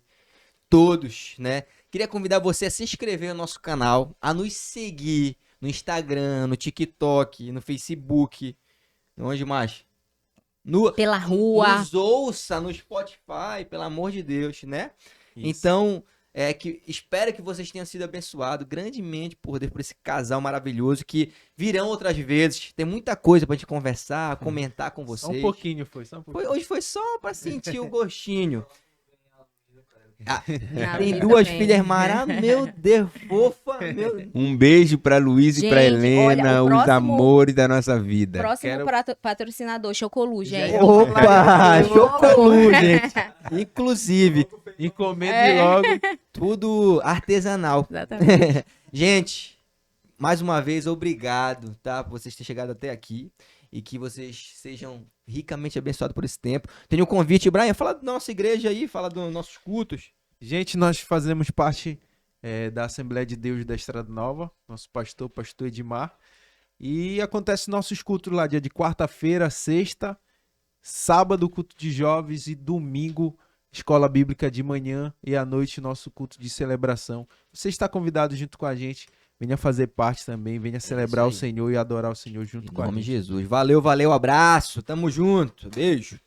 todos, né? Queria convidar você a se inscrever no nosso canal, a nos seguir no Instagram, no TikTok, no Facebook, onde mais? Pela rua. Nos ouça no Spotify, pelo amor de Deus, né? Isso. Então, espero que vocês tenham sido abençoados grandemente por Deus, por esse casal maravilhoso, que virão outras vezes. Tem muita coisa pra gente conversar, comentar com vocês. Só um pouquinho foi, só um pouquinho. Hoje foi só pra sentir o gostinho. Na Tem vida duas vem. filhas maravilhosas, meu Deus, fofa, meu... Um beijo pra Luiz e pra Gente, Helena, olha, o os próximo- amores da nossa vida. Próximo patrocinador, Chocolu, gente. ia Opa, Chocolu, gente. Inclusive, Encomende logo. tudo artesanal. Exatamente. Gente, mais uma vez, obrigado, tá? Por vocês terem chegado até aqui e que vocês sejam ricamente abençoados por esse tempo. Tem um convite, Brian, fala da nossa igreja aí, fala dos nossos cultos. Gente, nós fazemos parte da Assembleia de Deus da Estrada Nova, nosso pastor Edmar. E acontece nossos cultos lá, dia de quarta-feira, sexta, sábado, culto de jovens e domingo, escola bíblica de manhã e à noite, nosso culto de celebração. Você está convidado junto com a gente, venha fazer parte também, venha celebrar o aí. Senhor e adorar o Senhor junto Em com a nome de gente. Jesus. Valeu, valeu, abraço, tamo junto, beijo.